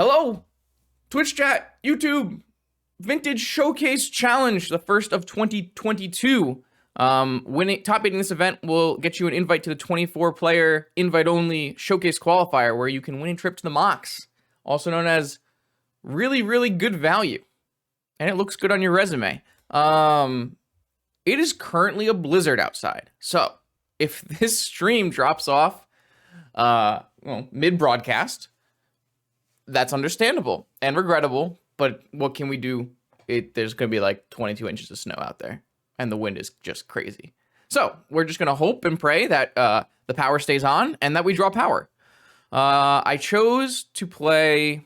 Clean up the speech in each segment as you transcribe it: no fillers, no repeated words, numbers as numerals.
Hello, Twitch chat, YouTube, Vintage Showcase Challenge, the first of 2022. Top 8 in this event will get you an invite to the 24-player invite-only Showcase Qualifier, where you can win a trip to the Mox, also known as really, really good value. And it looks good on your resume. It is currently a blizzard outside. So if this stream drops off mid-broadcast, that's understandable and regrettable, but what can we do? There's going to be like 22 inches of snow out there, and the wind is just crazy. So we're just going to hope and pray that the power stays on and that we draw power. I chose to play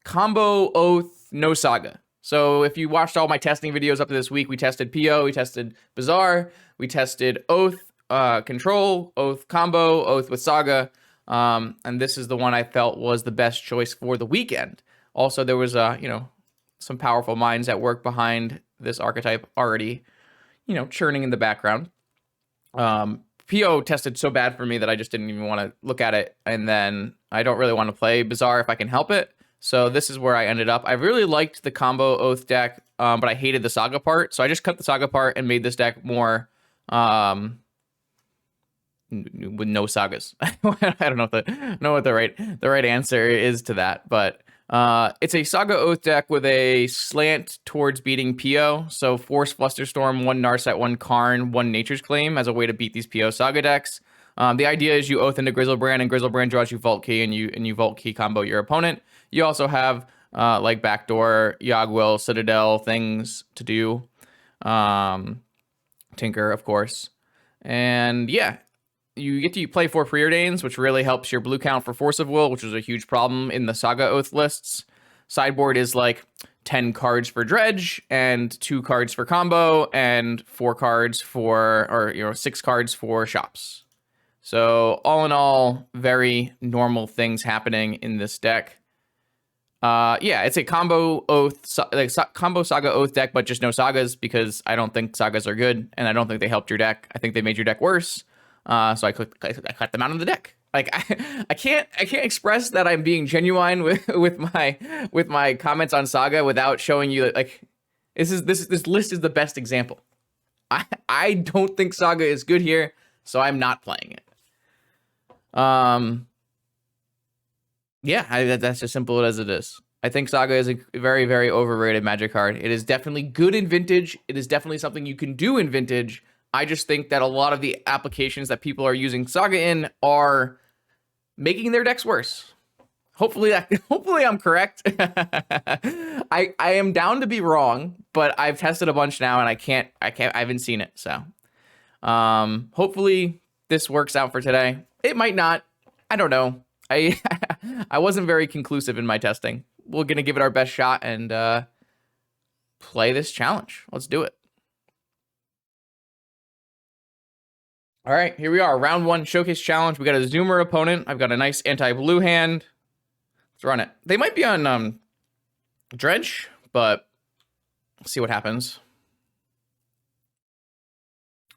Combo Oath No Saga. So if you watched all my testing videos up to this week, we tested PO, we tested Bazaar, we tested Oath, Control, Oath Combo, Oath with Saga. And this is the one I felt was the best choice for the weekend. Also, there was, some powerful minds at work behind this archetype already, churning in the background. PO tested so bad for me that I just didn't even want to look at it. And then I don't really want to play Bazaar if I can help it. So this is where I ended up. I really liked the Combo Oath deck, but I hated the Saga part. So I just cut the Saga part and made this deck more... with no sagas. I don't know what the right answer is to that, but it's a Saga Oath deck with a slant towards beating PO. So Force, Flusterstorm, 1 Narset, 1 Karn, 1 Nature's Claim as a way to beat these PO Saga decks. The idea is you Oath into Grizzlebrand, and Grizzlebrand draws you Vault Key, and you Vault Key combo your opponent. You also have like Backdoor, Yogwill, Citadel things to do. Tinker, of course. And yeah, you get to play 4 Preordains, which really helps your blue count for Force of Will, which was a huge problem in the Saga Oath lists. Sideboard is like 10 cards for Dredge, and 2 cards for combo, and 4 cards for, or 6 cards for shops. So all in all, very normal things happening in this deck. Yeah, it's a combo Oath, combo Saga Oath deck, but just no Sagas, because I don't think Sagas are good, and I don't think they helped your deck. I think they made your deck worse. So I cut them out of the deck. Like I can't express that I'm being genuine with my comments on Saga without showing you that, like, this list is the best example. I don't think Saga is good here, so I'm not playing it. Yeah, that's as simple as it is. I think Saga is a very, very overrated Magic card. It is definitely good in Vintage. It is definitely something you can do in Vintage. I just think that a lot of the applications that people are using Saga in are making their decks worse. Hopefully I'm correct. I am down to be wrong, but I've tested a bunch now and I haven't seen it. So, hopefully this works out for today. It might not. I don't know. I wasn't very conclusive in my testing. We're going to give it our best shot and, play this challenge. Let's do it. All right, here we are. Round 1 Showcase Challenge. We got a Zoomer opponent. I've got a nice anti-blue hand. Let's run it. They might be on Dredge, but let's see what happens.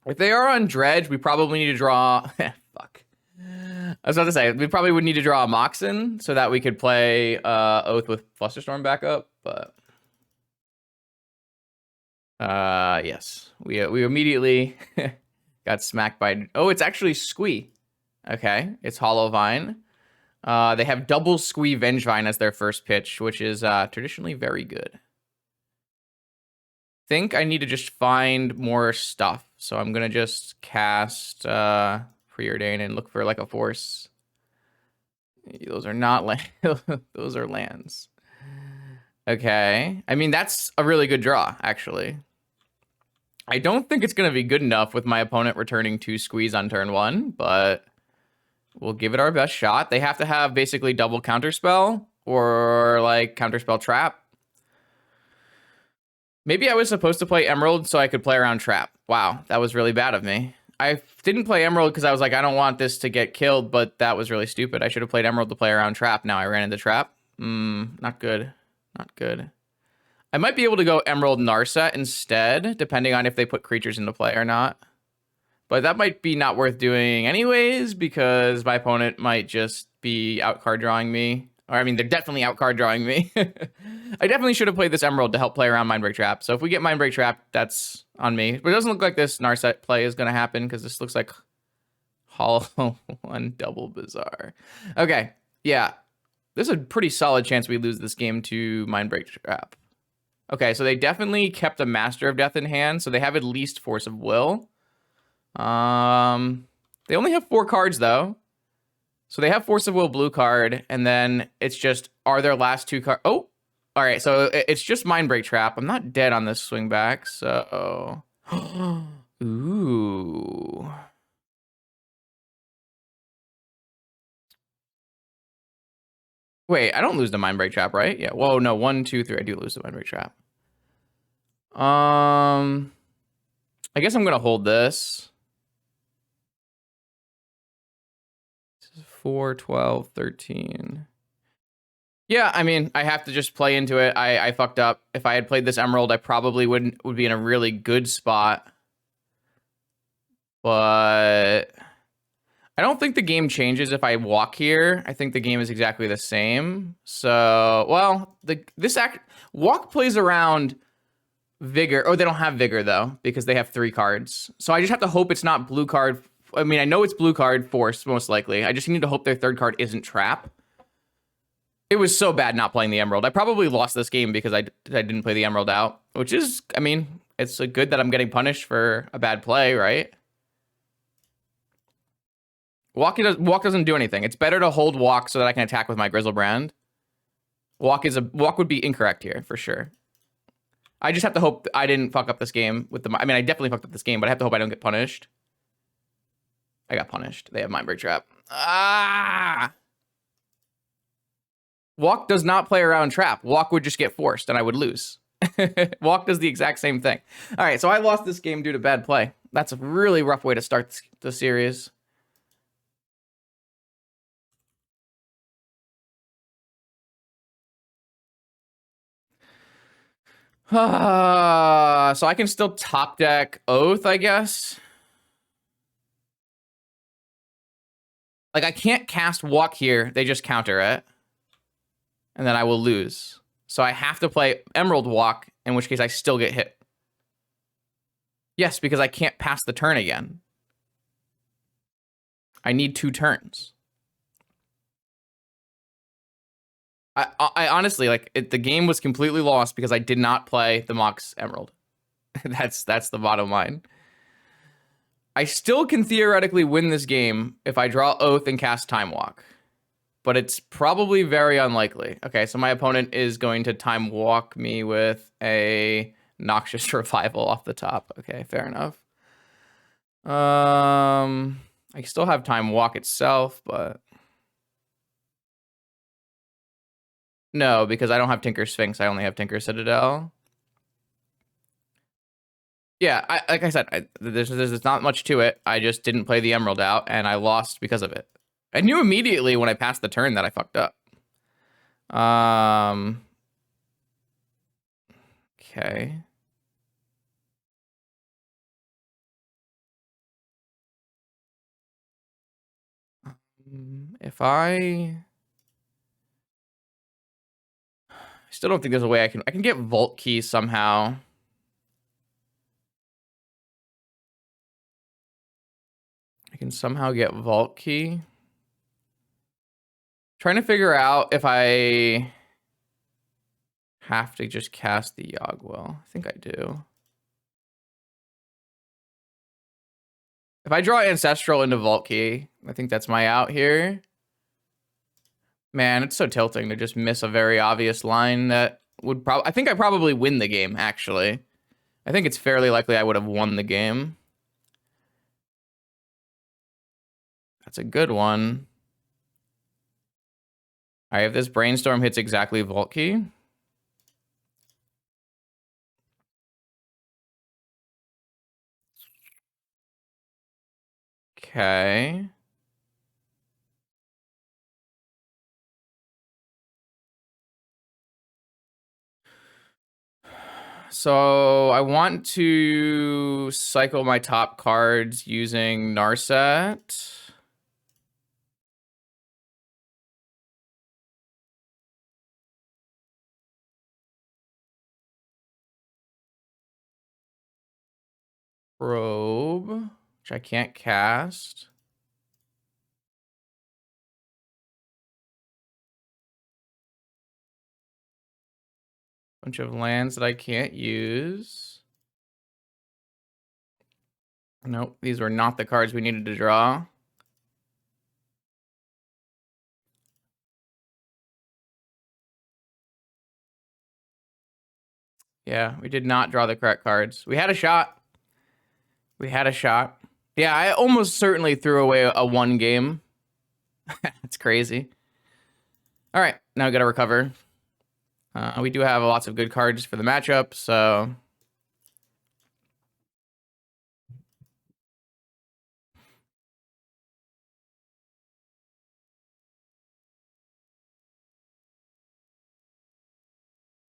If they are on Dredge, we probably need to draw... Fuck. I was about to say, we probably would need to draw a Moxen so that we could play Oath with Flusterstorm backup, but... yes. We immediately... got smacked by... Oh, it's actually Squee. Okay, it's Hollowvine. They have double Squee Vengevine as their first pitch, which is traditionally very good. Think I need to just find more stuff. So I'm going to just cast Preordain and look for like a Force. Those are not those are lands. Okay. I mean, that's a really good draw, actually. I don't think it's going to be good enough with my opponent returning 2 Squees on turn 1, but we'll give it our best shot. They have to have basically double Counterspell or like Counterspell Trap. Maybe I was supposed to play Emerald so I could play around Trap. Wow, that was really bad of me. I didn't play Emerald because I was like, I don't want this to get killed, but that was really stupid. I should have played Emerald to play around Trap. Now I ran into Trap. Not good. Not good. I might be able to go Emerald Narset instead, depending on if they put creatures into play or not. But that might be not worth doing anyways, because my opponent might just be out card drawing me Or, I mean, they're definitely out card drawing me. I definitely should have played this Emerald to help play around Mindbreak Trap. So if we get Mindbreak Trap, that's on me. But it doesn't look like this Narset play is going to happen because this looks like Hollow One Double Bizarre. Okay, yeah. There's a pretty solid chance we lose this game to Mindbreak Trap. Okay, so they definitely kept a Master of Death in hand, so they have at least Force of Will. They only have 4 cards, though. So they have Force of Will blue card, and then it's just, are their last 2 cards... Oh! Alright, so it's just Mindbreak Trap. I'm not dead on this swing back, so... Ooh... Wait, I don't lose the Mindbreak Trap, right? Yeah. Whoa, no. 1, 2, 3. I do lose the Mindbreak Trap. I guess I'm gonna hold this. 4, 12, 13. Yeah, I mean, I have to just play into it. I fucked up. If I had played this Emerald, I probably would be in a really good spot. But I don't think the game changes if I walk here. I think the game is exactly the same. So, well, walk plays around Vigor. Oh, they don't have Vigor, though, because they have 3 cards. So I just have to hope it's not blue card. I mean, I know it's blue card Force, most likely. I just need to hope their 3rd card isn't Trap. It was so bad not playing the Emerald. I probably lost this game because I didn't play the Emerald out, which is, I mean, it's good that I'm getting punished for a bad play, right? Walk doesn't do anything. It's better to hold Walk so that I can attack with my Grizzlebrand. Walk would be incorrect here for sure. I just have to hope I didn't fuck up this game with I mean, I definitely fucked up this game, but I have to hope I don't get punished. I got punished. They have Mindbreak Trap. Ah! Walk does not play around Trap. Walk would just get forced and I would lose. Walk does the exact same thing. All right, so I lost this game due to bad play. That's a really rough way to start the series. So I can still top deck Oath, I guess. Like, I can't cast Walk here. They just counter it. And then I will lose. So I have to play Emerald Walk, in which case I still get hit. Yes, because I can't pass the turn again. I need 2 turns. I honestly, like, the game was completely lost because I did not play the Mox Emerald. That's the bottom line. I still can theoretically win this game if I draw Oath and cast Time Walk. But it's probably very unlikely. Okay, so my opponent is going to Time Walk me with a Noxious Revival off the top. Okay, fair enough. I still have Time Walk itself, but... No, because I don't have Tinker Sphinx. I only have Tinker Citadel. Yeah, like I said, there's not much to it. I just didn't play the Emerald out, and I lost because of it. I knew immediately when I passed the turn that I fucked up. Okay. If I still don't think there's a way I can get Vault Key somehow. I can somehow get Vault Key. Trying to figure out if I have to just cast the Yogwell. I think I do. If I draw Ancestral into Vault Key, I think that's my out here. Man, it's so tilting to just miss a very obvious line that would probably... I think I probably win the game, actually. I think it's fairly likely I would have won the game. That's a good one. All right, if this Brainstorm hits exactly Vault Key... Okay. So I want to cycle my top cards using Narset. Probe, which I can't cast. Bunch of lands that I can't use. Nope, these were not the cards we needed to draw. Yeah, we did not draw the correct cards. We had a shot. We had a shot. Yeah, I almost certainly threw away a one game. It's crazy. All right, now we got to recover. We do have lots of good cards for the matchup, so...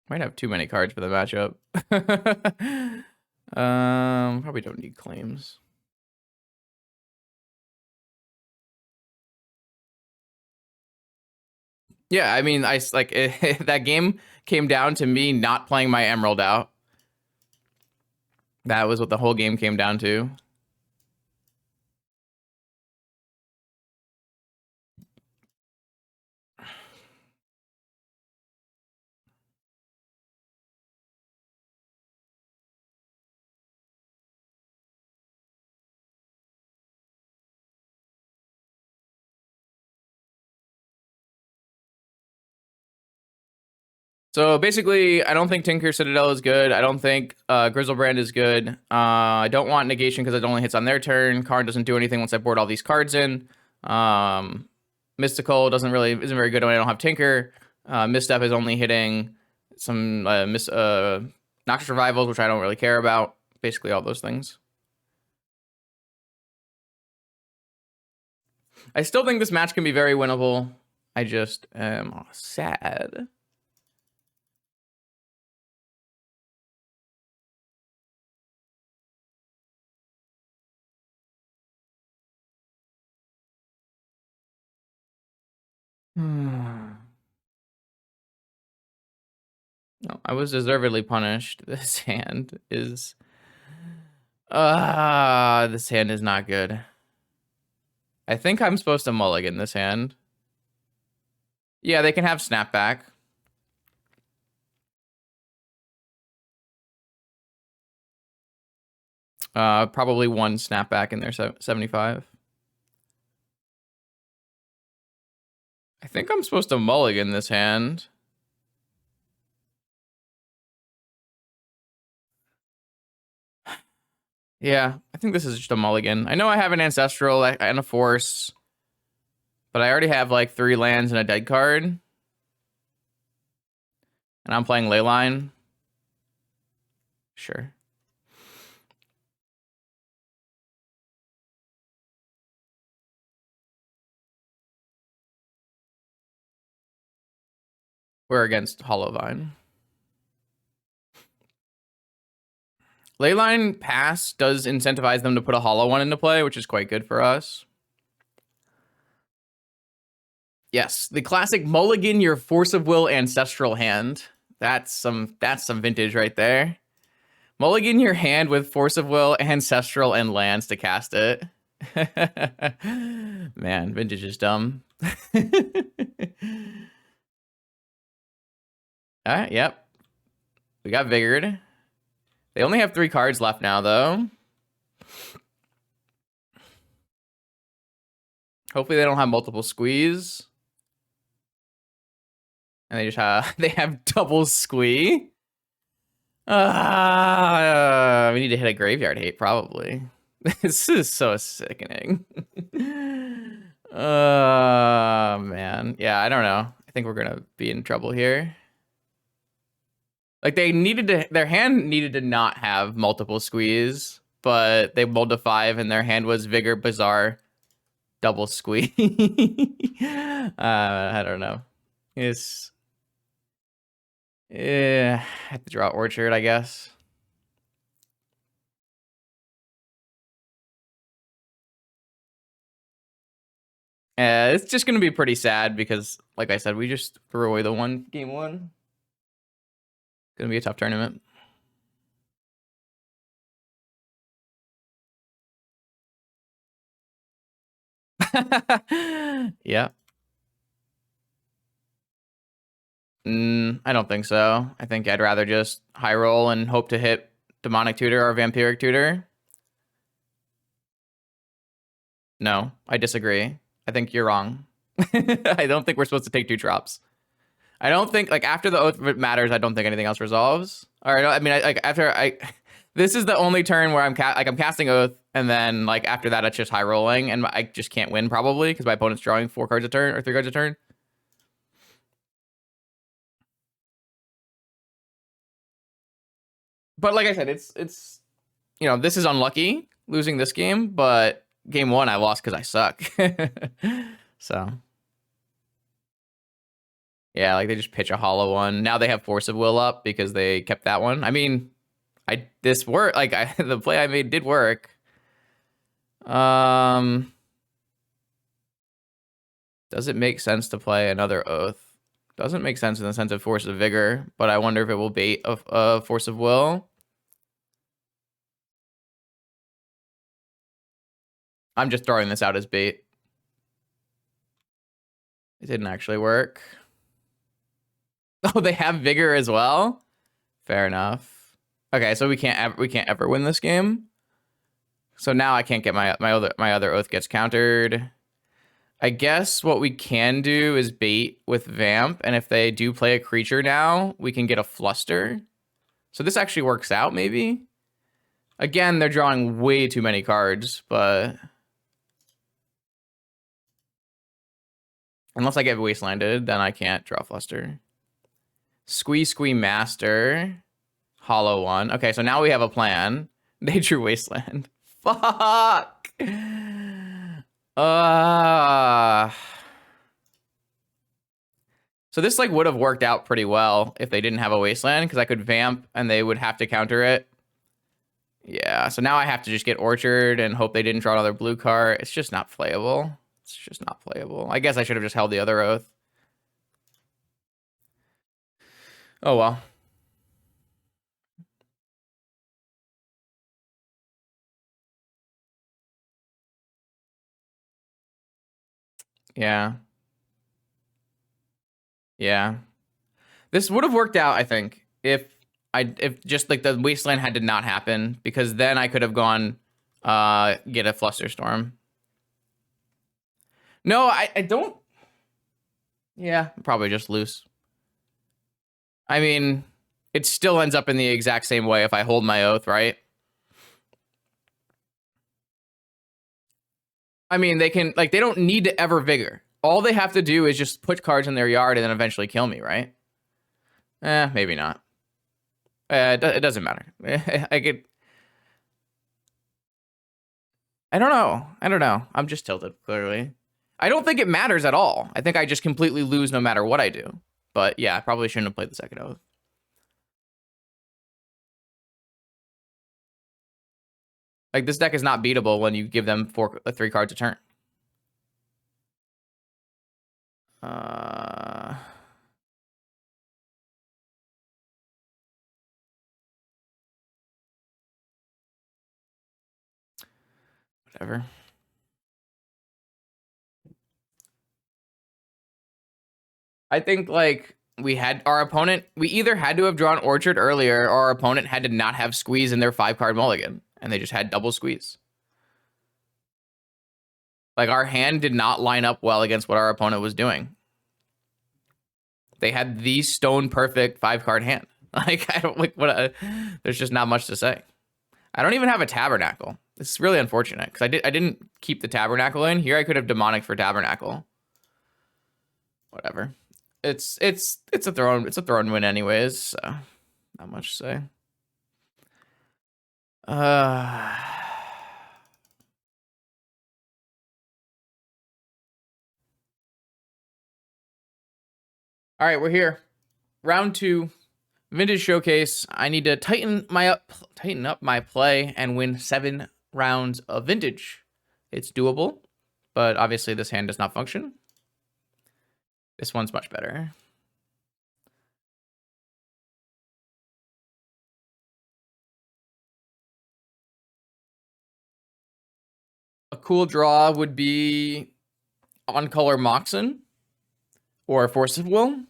Might have too many cards for the matchup. Probably don't need claims. Yeah, I mean, that game came down to me not playing my Emerald out. That was what the whole game came down to. So basically, I don't think Tinker Citadel is good. I don't think Grizzlebrand is good. I don't want Negation because it only hits on their turn. Card doesn't do anything once I board all these cards in. Mystical isn't very good when I don't have Tinker. Misstep is only hitting some Noxious Revivals, which I don't really care about. Basically all those things. I still think this match can be very winnable. I just am sad. No, I was deservedly punished. This hand is... this hand is not good. I think I'm supposed to mulligan this hand. Yeah, they can have snapback. Probably one snapback in their 75. I think I'm supposed to mulligan this hand. Yeah, I think this is just a mulligan. I know I have an Ancestral and a Force, but I already have like 3 lands and a dead card. And I'm playing Leyline. Sure. We're against Hollowvine. Leyline Pass does incentivize them to put a hollow one into play, which is quite good for us. Yes, the classic mulligan your Force of Will Ancestral hand. That's some vintage right there. Mulligan your hand with Force of Will, Ancestral, and lands to cast it. Man, vintage is dumb. Alright, yep. We got Vigored. They only have 3 cards left now, though. Hopefully they don't have multiple Squees. And they just have double Squee. We need to hit a Graveyard Hate, probably. This is so sickening. Man. Yeah, I don't know. I think we're gonna be in trouble here. Like, their hand needed to not have multiple Squees, but they rolled a 5 and their hand was Vigor, Bazaar, double Squee. I don't know. I have to draw Orchard, I guess. It's just gonna be pretty sad because, like I said, we just threw away the game one. Gonna be a tough tournament. Yeah. I don't think so. I think I'd rather just high roll and hope to hit Demonic Tutor or Vampiric Tutor. No, I disagree. I think you're wrong. I don't think we're supposed to take 2 drops. I don't think, like, after the Oath matters, I don't think anything else resolves. All right, I mean, like, after this is the only turn where I'm casting Oath, and then, like, after that, it's just high rolling, and I just can't win, probably, because my opponent's drawing 4 cards a turn, or 3 cards a turn. But like I said, it's you know, this is unlucky, losing this game, but game 1, I lost because I suck. So... yeah, like they just pitch a hollow one. Now they have Force of Will up because they kept that one. I mean, this worked. Like the play I made did work. Does it make sense to play another Oath? Doesn't make sense in the sense of Force of Vigor, but I wonder if it will bait a Force of Will. I'm just throwing this out as bait. It didn't actually work. Oh, they have Vigor as well? Fair enough. Okay, so we can't ever win this game. So now I can't get my other Oath gets countered. I guess what we can do is bait with Vamp, and if they do play a creature now, we can get a Fluster. So this actually works out, maybe? Again, they're drawing way too many cards, but... unless I get Wastelanded, then I can't draw Fluster. Squee Master. Hollow one. Okay, so now we have a plan. They drew Wasteland. Fuck! So this like would have worked out pretty well if they didn't have a Wasteland, because I could Vamp and they would have to counter it. Yeah, so now I have to just get Orchard and hope they didn't draw another blue card. It's just not playable. It's just not playable. I guess I should have just held the other Oath. Oh well. Yeah. Yeah. This would have worked out, I think, if just like the Wasteland had to not happen, because then I could have gone get a Flusterstorm. No, I don't. Yeah, probably just loose. I mean, it still ends up in the exact same way if I hold my Oath, right? I mean, they can, like, they don't need to ever Vigor. All they have to do is just put cards in their yard and then eventually kill me, right? Maybe not. It doesn't matter. I could... I don't know. I don't know. I'm just tilted, clearly. I don't think it matters at all. I think I just completely lose no matter what I do. But yeah, I probably shouldn't have played the second Oath. Like, this deck is not beatable when you give them 3 cards a turn. Whatever. I think, like, we either had to have drawn Orchard earlier, or our opponent had to not have Squeeze in their 5-card mulligan, and they just had double Squeeze. Like, our hand did not line up well against what our opponent was doing. They had the stone perfect 5-card hand. Like, I don't like what. There's just not much to say. I don't even have a Tabernacle. It's really unfortunate because I didn't keep the Tabernacle in here. I could have Demonic for Tabernacle. Whatever. It's a thrown win anyways. So not much to say. All right, we're here. Round 2, Vintage Showcase. I need to tighten up my play and win 7 rounds of Vintage. It's doable, but obviously this hand does not function. This one's much better. A cool draw would be on color Moxen or Force of Will.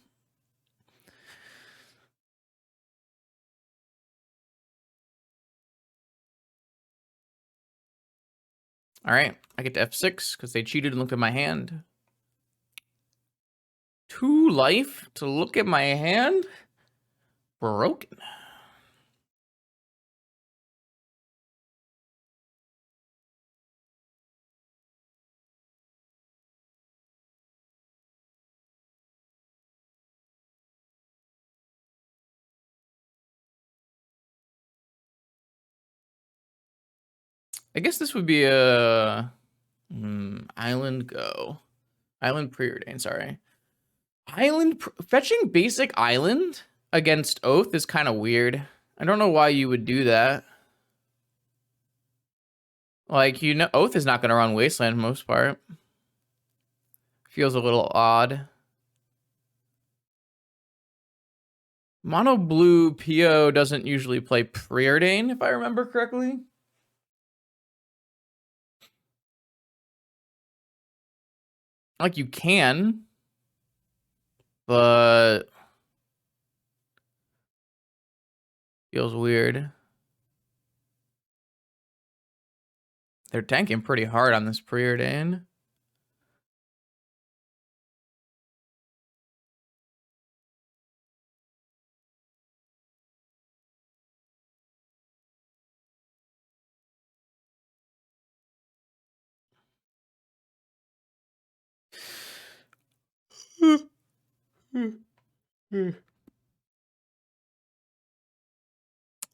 All right, I get to F6 because they cheated and looked at my hand. 2 life to look at my hand? Broken. I guess this would be a island go. Island preordain, sorry. Island fetching basic island against Oath is kind of weird. I don't know why you would do that. Like, you know, Oath is not going to run Wasteland for the most part. Feels a little odd. Mono blue PO doesn't usually play preordain, if I remember correctly. Like, you can, but feels weird. They're tanking pretty hard on this preordain.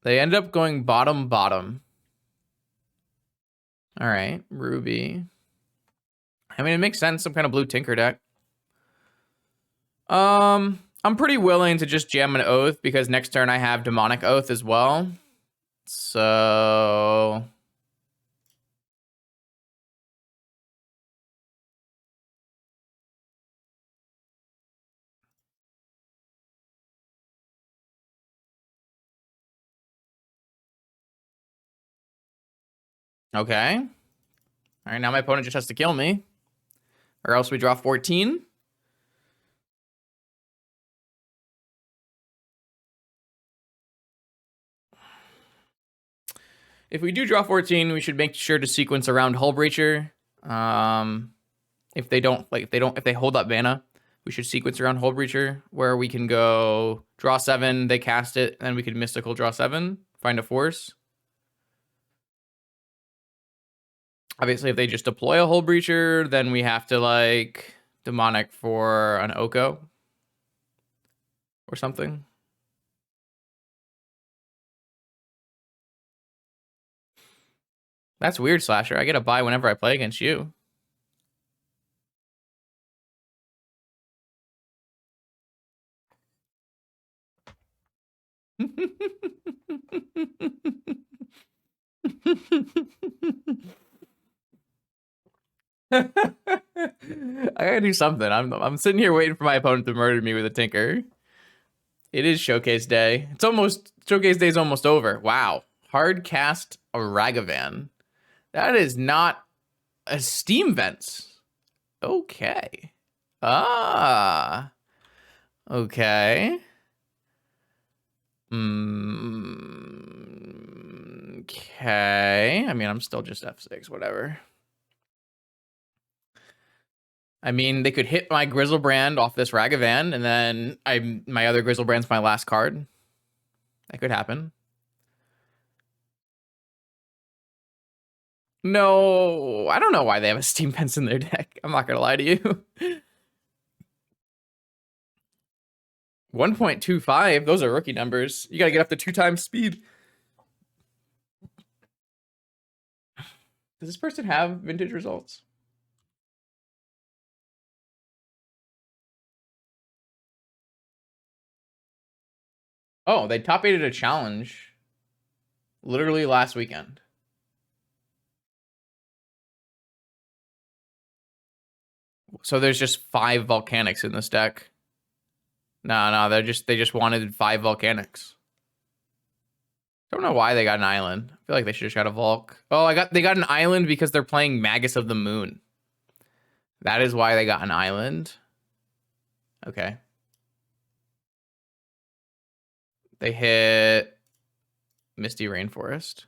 They end up going bottom. All right, Ruby. I mean, it makes sense. Some kind of blue Tinker deck. I'm pretty willing to just jam an Oath because next turn I have Demonic Oath as well. So okay. All right, now my opponent just has to kill me, or else we draw 14. If we do draw 14, we should make sure to sequence around Hull Breacher. If they hold up mana, we should sequence around Hull Breacher, where we can go draw 7, they cast it, and then we can mystical draw 7, find a force. Obviously, if they just deploy a Hull Breacher, then we have to like demonic for an Oko or something. That's weird, Slasher. I get a buy whenever I play against you. I gotta do something. I'm sitting here waiting for my opponent to murder me with a Tinker. It is Showcase Day. Showcase Day is almost over. Wow. Hard cast a Ragavan. That is not a Steam Vents. Okay. Ah. Okay. Okay. I mean, I'm still just F6, whatever. I mean, they could hit my Grizzlebrand off this Ragavan, and then my other Grizzlebrand's my last card. That could happen. No, I don't know why they have a Steam Fence in their deck. I'm not gonna lie to you. 1.25, those are rookie numbers. You gotta get up to 2 times speed. Does this person have vintage results? Oh, they top 8'd a challenge literally last weekend. So there's just 5 volcanics in this deck. No, they just wanted 5 volcanics. Don't know why they got an island. I feel like they should have got a Volk. Oh, they got an island because they're playing Magus of the Moon. That is why they got an island. Okay. They hit Misty Rainforest.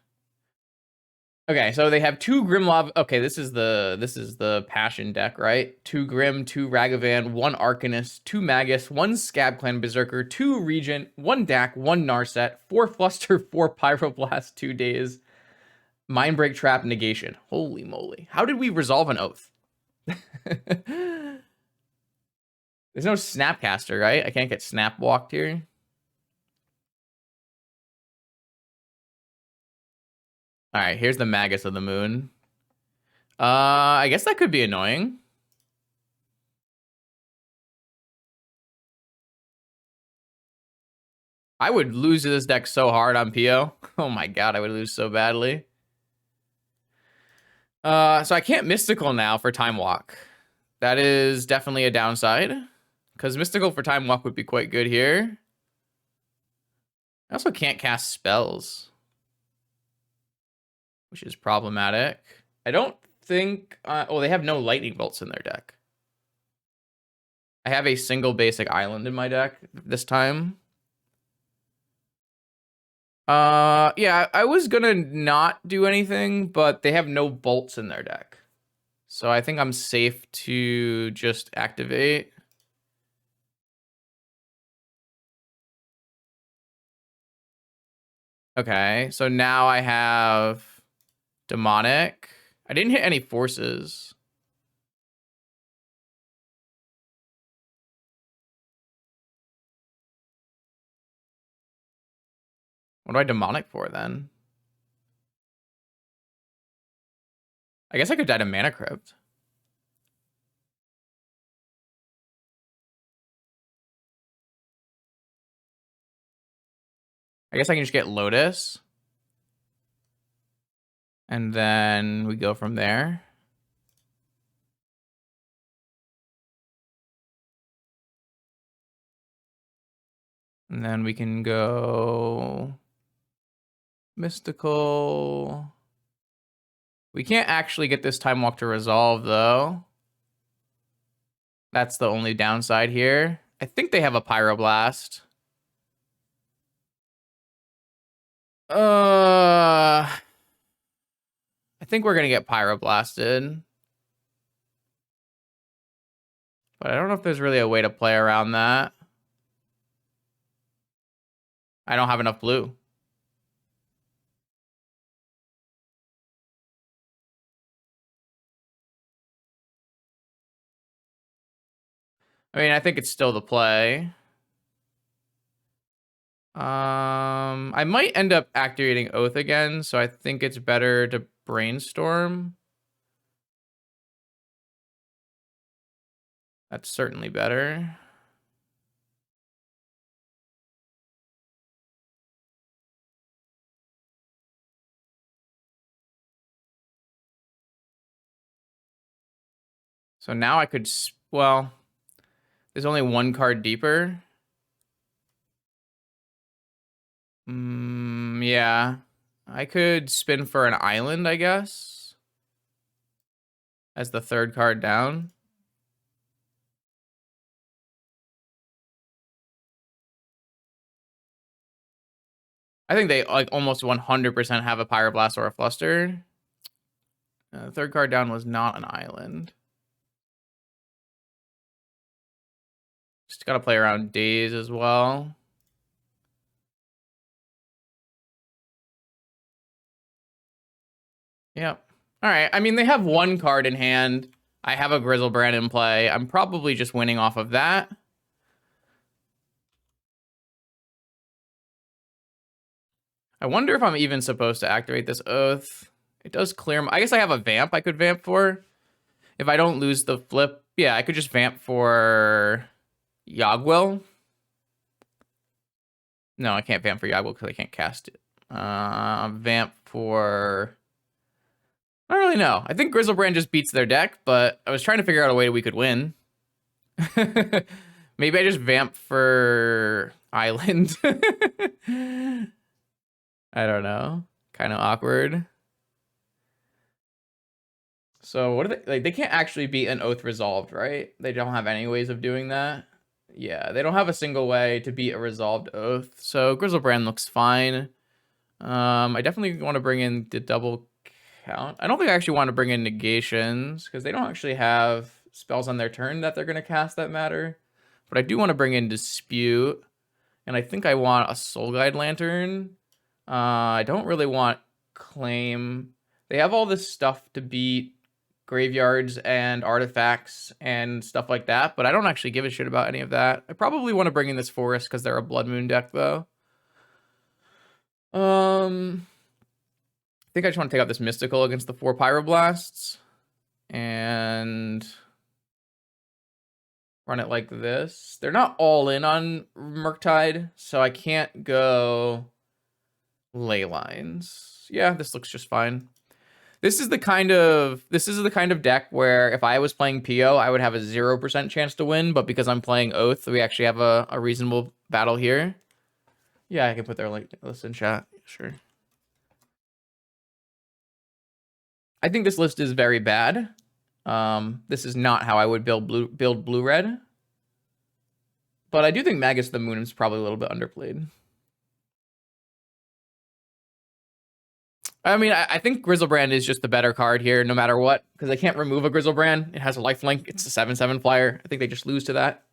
Okay, so they have 2 Grimlob. Okay, this is the Passion deck, right? 2 Grim, 2 Ragavan, 1 Arcanist, 2 Magus, 1 Scab Clan Berserker, 2 Regent, 1 Dak, 1 Narset, 4 Fluster, 4 Pyroblast, 2 Days, Mindbreak Trap, Negation. Holy moly. How did we resolve an Oath? There's no Snapcaster, right? I can't get Snap Walked here. All right, here's the Magus of the Moon. I guess that could be annoying. I would lose to this deck so hard on PO. Oh my god, I would lose so badly. So I can't Mystical now for Time Walk. That is definitely a downside. Because Mystical for Time Walk would be quite good here. I also can't cast spells, which is problematic. I don't think... oh, they have no Lightning Bolts in their deck. I have a single basic island in my deck this time. Yeah, I was gonna not do anything, but they have no bolts in their deck. So I think I'm safe to just activate. Okay, so now I have Demonic. I didn't hit any forces. What do I Demonic for then? I guess I could die to Mana Crypt. I guess I can just get Lotus. And then we go from there. And then we can go Mystical. We can't actually get this Time Walk to resolve, though. That's the only downside here. I think they have a Pyroblast. I think we're gonna get Pyroblasted. But I don't know if there's really a way to play around that. I don't have enough blue. I mean, I think it's still the play. I might end up activating Oath again, so I think it's better to Brainstorm. That's certainly better. So now I could, well, there's only 1 card deeper. Yeah. I could spin for an island, I guess. As the 3rd card down. I think they like almost 100% have a Pyroblast or a Fluster. The 3rd card down was not an island. Just gotta play around Days as well. Yep. All right. I mean, they have 1 card in hand. I have a Grizzlebrand in play. I'm probably just winning off of that. I wonder if I'm even supposed to activate this Oath. It does clear I guess I have a Vamp I could Vamp for. If I don't lose the flip, yeah, I could just Vamp for Yogwill. No, I can't Vamp for Yogwill because I can't cast it. Vamp for... I don't really know. I think Grizzlebrand just beats their deck, but I was trying to figure out a way we could win. Maybe I just Vamp for Island. I don't know. Kind of awkward. So what are they like? They can't actually beat an Oath Resolved, right? They don't have any ways of doing that. Yeah, they don't have a single way to beat a Resolved Oath. So Grizzlebrand looks fine. I definitely want to bring in the double count. I don't think I actually want to bring in negations because they don't actually have spells on their turn that they're going to cast that matter. But I do want to bring in Dispute, and I think I want a Soul Guide Lantern. I don't really want Claim. They have all this stuff to beat graveyards and artifacts and stuff like that, but I don't actually give a shit about any of that. I probably want to bring in this Forest because they're a Blood Moon deck, though. I think I just want to take out this Mystical against the 4 Pyroblasts and run it like this. They're not all in on Murktide, so I can't go Ley Lines. Yeah, this looks just fine. This is the kind of deck where if I was playing PO, I would have a 0% chance to win, but because I'm playing Oath, we actually have a reasonable battle here. Yeah, I can put their list in chat. Sure. I think this list is very bad. This is not how I would build blue-red. But I do think Magus the Moon is probably a little bit underplayed. I mean, I think Grizzlebrand is just the better card here, no matter what, because they can't remove a Grizzlebrand. It has a lifelink. It's a 7/7 flyer. I think they just lose to that.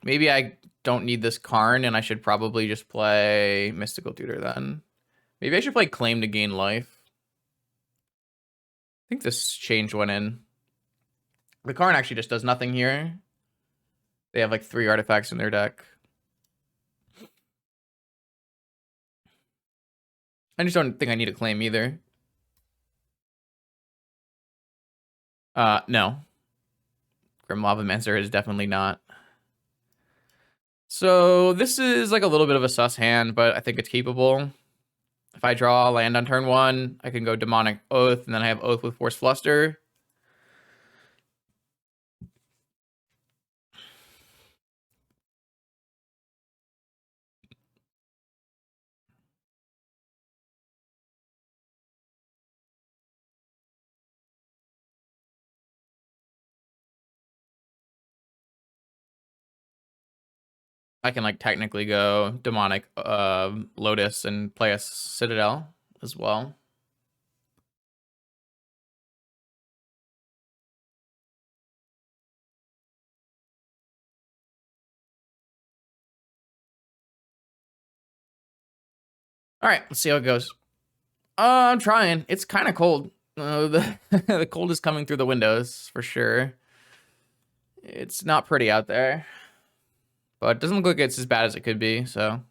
Maybe I don't need this Karn, and I should probably just play Mystical Tutor then. Maybe I should play Claim to gain life. I think this change went in. The Karn actually just does nothing here. They have like 3 artifacts in their deck. I just don't think I need a claim either. No. Grim Lavamancer is definitely not. So this is like a little bit of a sus hand, but I think it's keepable. If I draw land on turn 1, I can go Demonic Oath, and then I have Oath with Force Fluster. I can like technically go Demonic Lotus and play a Citadel as well. All right, let's see how it goes. I'm trying. It's kind of cold. The cold is coming through the windows for sure. It's not pretty out there, but it doesn't look like it's as bad as it could be. So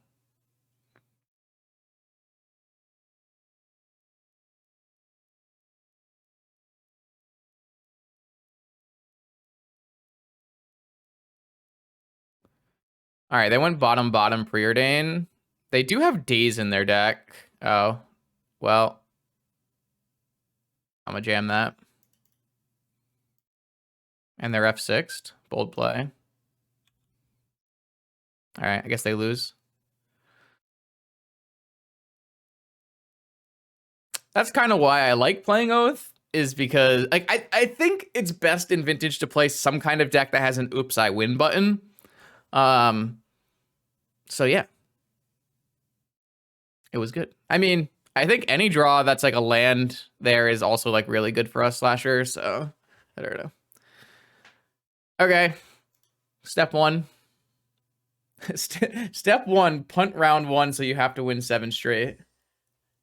all right, they went bottom Preordain. They do have Daze in their deck. Oh, well, I'm gonna jam that. And they're F6'd. Bold play. All right, I guess they lose. That's kind of why I like playing Oath, is because like I think it's best in Vintage to play some kind of deck that has an oops I win button. So yeah. It was good. I mean, I think any draw that's like a land there is also like really good for us Slasher, so I don't know. Okay. Step 1. Step 1, punt round 1, so you have to win 7 straight.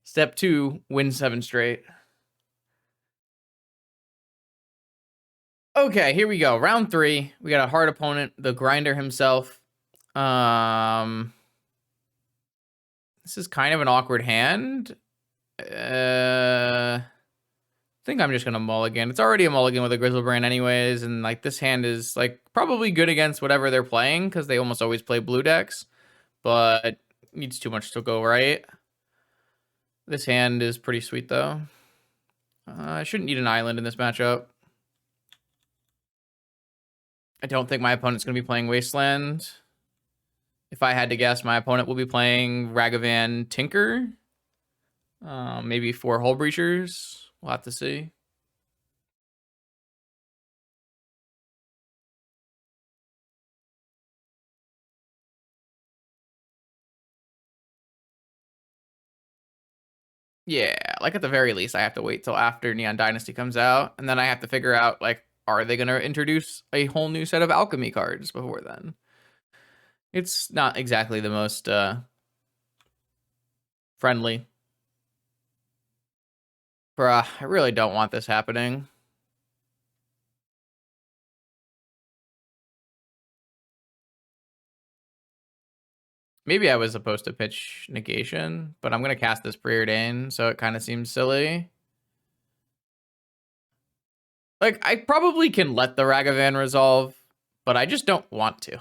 Step 2, win 7 straight. Okay, here we go. Round 3. We got a hard opponent, the Grinder himself. This is kind of an awkward hand. I think I'm just gonna mulligan. It's already a mulligan with a Grizzlebrand anyways, and like this hand is like probably good against whatever they're playing because they almost always play blue decks, but needs too much to go right. This hand is pretty sweet though. I shouldn't need an island in this matchup. I don't think my opponent's gonna be playing Wasteland. If I had to guess, my opponent will be playing Ragavan Tinker. Maybe 4 Hull Breachers. We'll have to see. Yeah, like at the very least, I have to wait till after Neon Dynasty comes out, and then I have to figure out, like, are they going to introduce a whole new set of alchemy cards before then? It's not exactly the most friendly. Bruh, I really don't want this happening. Maybe I was supposed to pitch negation, but I'm going to cast this preordain, so it kind of seems silly. Like, I probably can let the Ragavan resolve, but I just don't want to.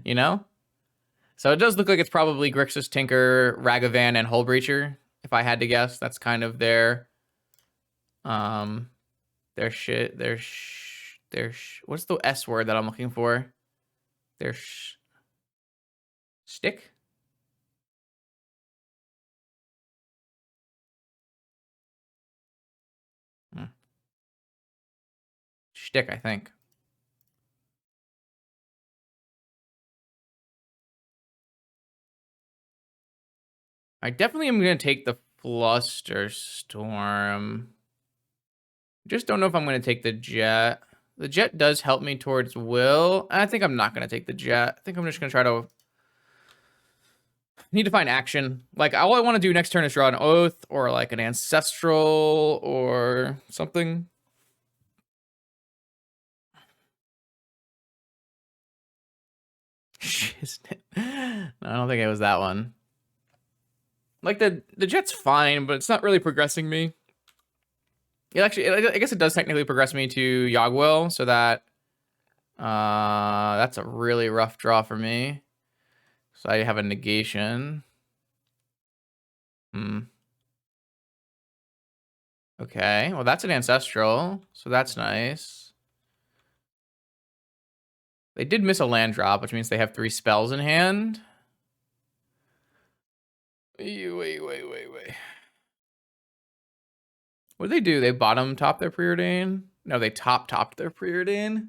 You know? So it does look like it's probably Grixis Tinker, Ragavan, and Hullbreacher. If I had to guess, that's kind of their shit. What's the S word that I'm looking for? Their stick. Shtick, I think. I definitely am going to take the Flusterstorm. Just don't know if I'm going to take the Jet. The Jet does help me towards Will. I think I'm not going to take the Jet. I think I'm just going to try to... Need to find action. Like, all I want to do next turn is draw an Oath or like an Ancestral or something. No, I don't think it was that one. Like, the Jet's fine, but it's not really progressing me. It actually, I guess it does technically progress me to Yogwell, so that that's a really rough draw for me. So I have a negation. Okay, well that's an ancestral, so that's nice. They did miss a land drop, which means they have 3 spells in hand. Wait. What did they do? They bottom top their preordain? No, they topped their preordain.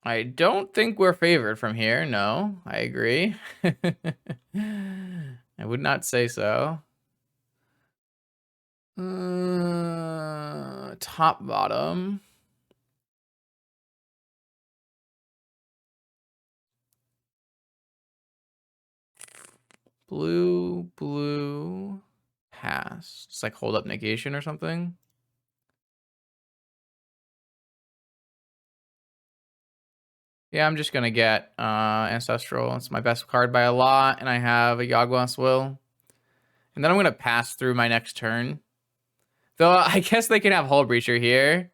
I don't think we're favored from here. No, I agree. I would not say so. Top, bottom. Blue, pass. It's like hold up negation or something. Yeah, I'm just gonna get Ancestral. It's my best card by a lot, and I have a Yawgmoth's Will. And then I'm gonna pass through my next turn. Though I guess they can have Hull Breacher here.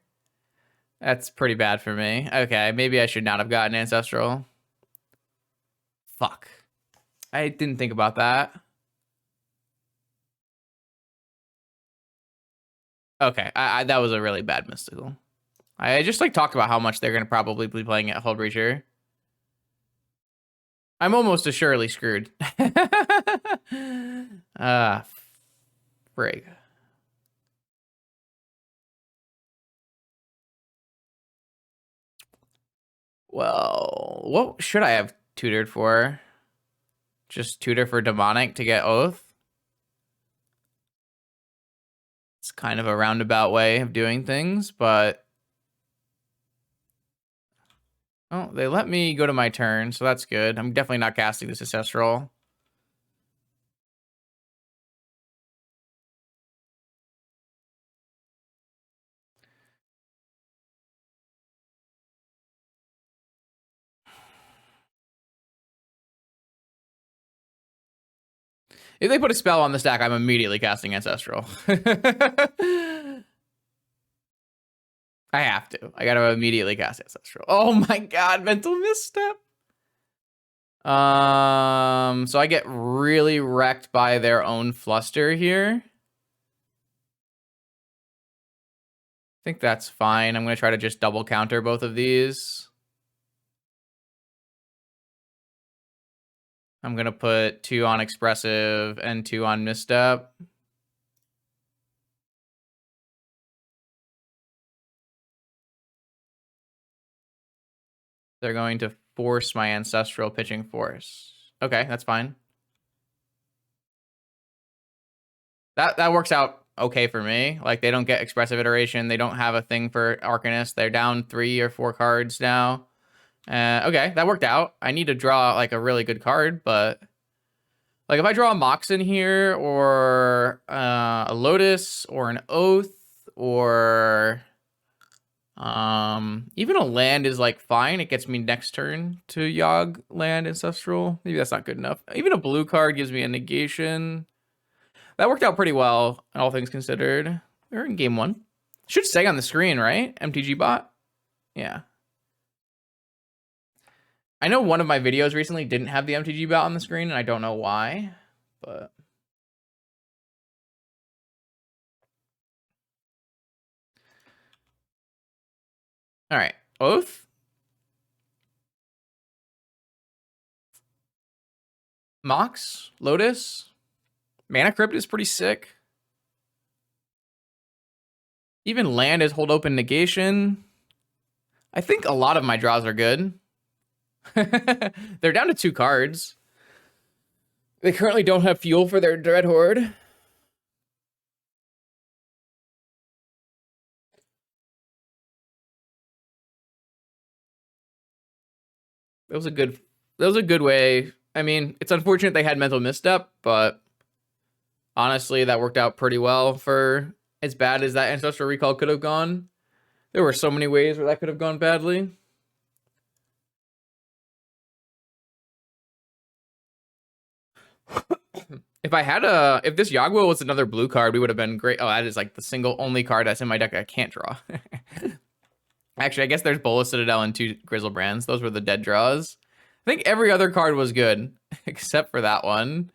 That's pretty bad for me. Okay, maybe I should not have gotten Ancestral. Fuck. I didn't think about that. Okay, that was a really bad mystical. I just like talked about how much they're gonna probably be playing at Hull Breacher. I'm almost assuredly screwed. Frig. Well, what should I have tutored for? Just tutor for demonic to get Oath? It's kind of a roundabout way of doing things, but... Oh, they let me go to my turn, so that's good. I'm definitely not casting this Ancestral. If they put a spell on the stack, I'm immediately casting Ancestral. I have to. I gotta immediately cast Ancestral. Oh my god, mental misstep. So I get really wrecked by their own fluster here. I think that's fine. I'm going to try to just double counter both of these. I'm going to put 2 on expressive and 2 on misstep. They're going to force my ancestral pitching force. Okay, that's fine. That works out okay for me. Like, they don't get expressive iteration. They don't have a thing for Arcanist. They're down 3 or 4 cards now. Okay, that worked out. I need to draw, like, a really good card, but... Like, if I draw a Moxen here, or a Lotus, or an Oath, or... even a land is, like, fine. It gets me next turn to Yogg land Ancestral. Maybe that's not good enough. Even a blue card gives me a negation. That worked out pretty well, all things considered. We're in game 1. Should stay on the screen, right? MTG bot? Yeah. I know one of my videos recently didn't have the MTG bot on the screen, and I don't know why, but... All right, Oath. Mox, Lotus. Mana Crypt is pretty sick. Even land is hold open negation. I think a lot of my draws are good. They're down to 2 cards. They currently don't have fuel for their Dread Horde. That was a good way. I mean, it's unfortunate they had mental misstep, but honestly, that worked out pretty well for as bad as that Ancestral Recall could have gone. There were so many ways where that could have gone badly. If this Yagwil was another blue card, we would have been great. Oh, that is like the single only card that's in my deck I can't draw. Actually, I guess there's Bola Citadel and 2 Grizzlebrands. Those were the dead draws. I think every other card was good, except for that one.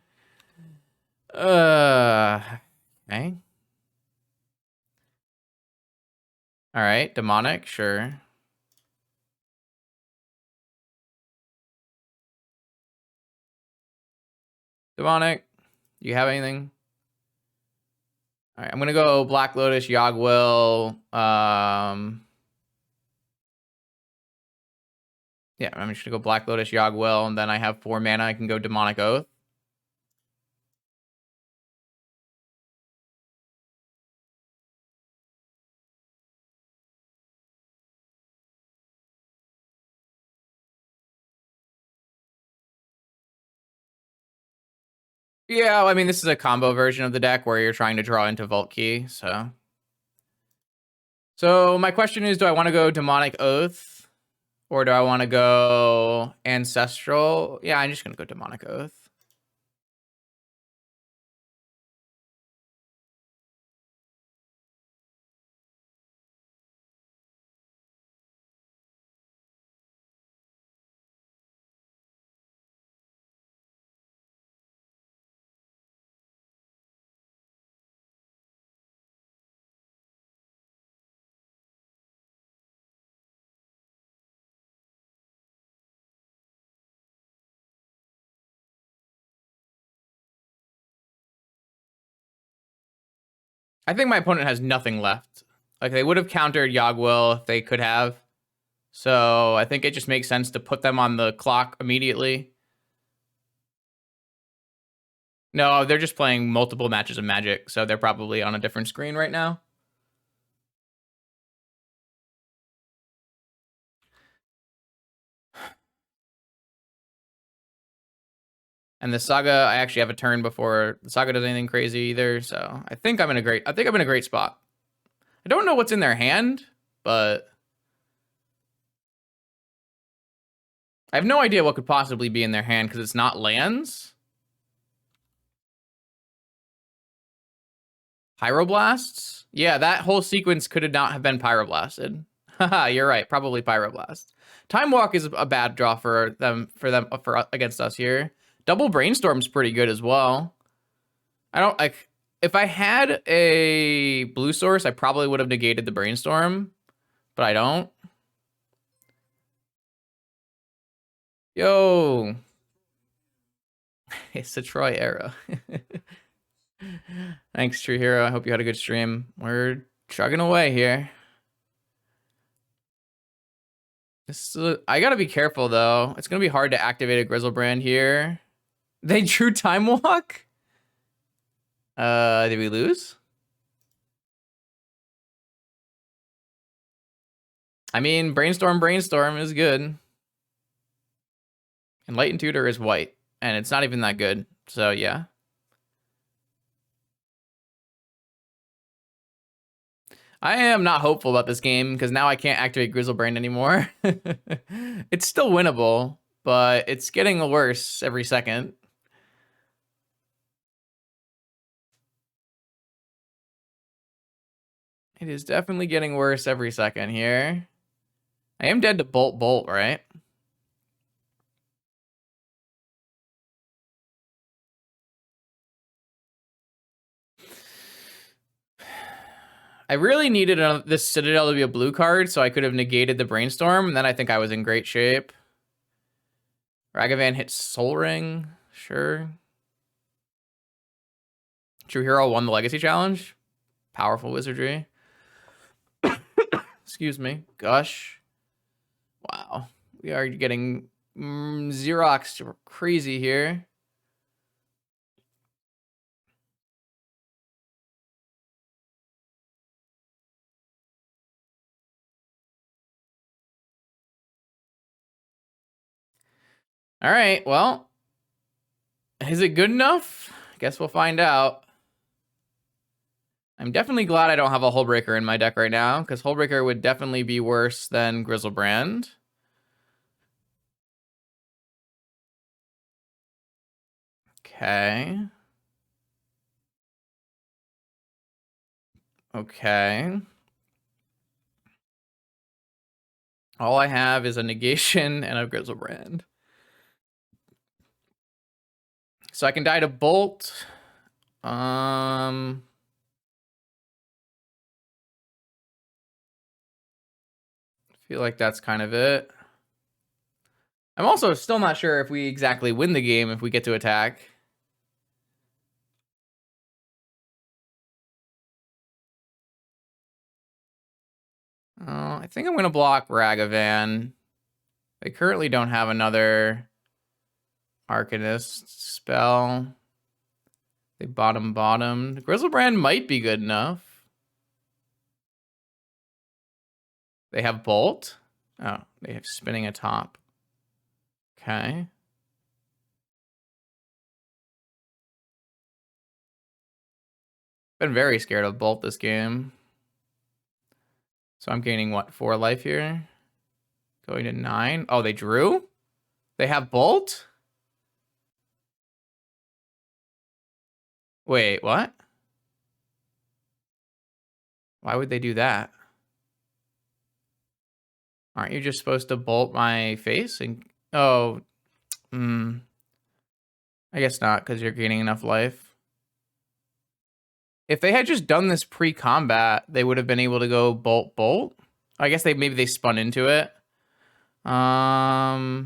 Okay. All right, Demonic, sure. Demonic, do you have anything? All right, I'm gonna go Black Lotus, Yogg-Will. Yeah, I'm just gonna go Black Lotus, Yogg-Will, and then I have 4 mana. I can go Demonic Oath. Yeah, I mean, this is a combo version of the deck where you're trying to draw into Vault Key, so. So my question is, do I want to go Demonic Oath? Or do I want to go Ancestral? Yeah, I'm just going to go Demonic Oath. I think my opponent has nothing left. Like, they would have countered Yogg-Will if they could have. So I think it just makes sense to put them on the clock immediately. No, they're just playing multiple matches of Magic, so they're probably on a different screen right now. And the Saga, I actually have a turn before the Saga does anything crazy either, so I think I'm in a great spot. I don't know what's in their hand, but I have no idea what could possibly be in their hand because it's not lands. Pyroblasts? Yeah, that whole sequence could not have been pyroblasted. Haha, you're right. Probably Pyroblast. Time Walk is a bad draw for against us here. Double Brainstorm's pretty good as well. I don't like if I had a blue source, I probably would have negated the Brainstorm, but I don't. Yo. It's the Troy era. Thanks, True Hero. I hope you had a good stream. We're chugging away here. I gotta be careful though. It's gonna be hard to activate a Grizzlebrand here. They drew Time Walk? Did we lose? I mean, Brainstorm is good. Enlightened Tutor is white, and it's not even that good. So yeah. I am not hopeful about this game because now I can't activate Grizzlebrand anymore. It's still winnable, but it's getting worse every second. It is definitely getting worse every second here. I am dead to Bolt, right? I really needed this Citadel to be a blue card so I could have negated the Brainstorm, and then I think I was in great shape. Ragavan hits Soul Ring. Sure. True Hero won the Legacy Challenge. Powerful wizardry. Excuse me. Gush. Wow. We are getting Xerox crazy here. All right, well, is it good enough? Guess we'll find out. I'm definitely glad I don't have a Hullbreaker in my deck right now, because Hullbreaker would definitely be worse than Grizzlebrand. Okay. Okay. All I have is a negation and a Grizzlebrand. So I can die to Bolt. I feel like that's kind of it. I'm also still not sure if we exactly win the game if we get to attack. I think I'm going to block Ragavan. They currently don't have another Arcanist spell. They bottomed. Grizzlebrand might be good enough. They have Bolt. Oh, they have Spinning Atop. Okay. Been very scared of Bolt this game. So I'm gaining, what, 4 life here? Going to 9. Oh, they drew? They have Bolt? Wait, what? Why would they do that? Aren't you just supposed to bolt my face? And oh, I guess not, because you're gaining enough life. If they had just done this pre-combat, they would have been able to go bolt. I guess maybe they spun into it. Yeah,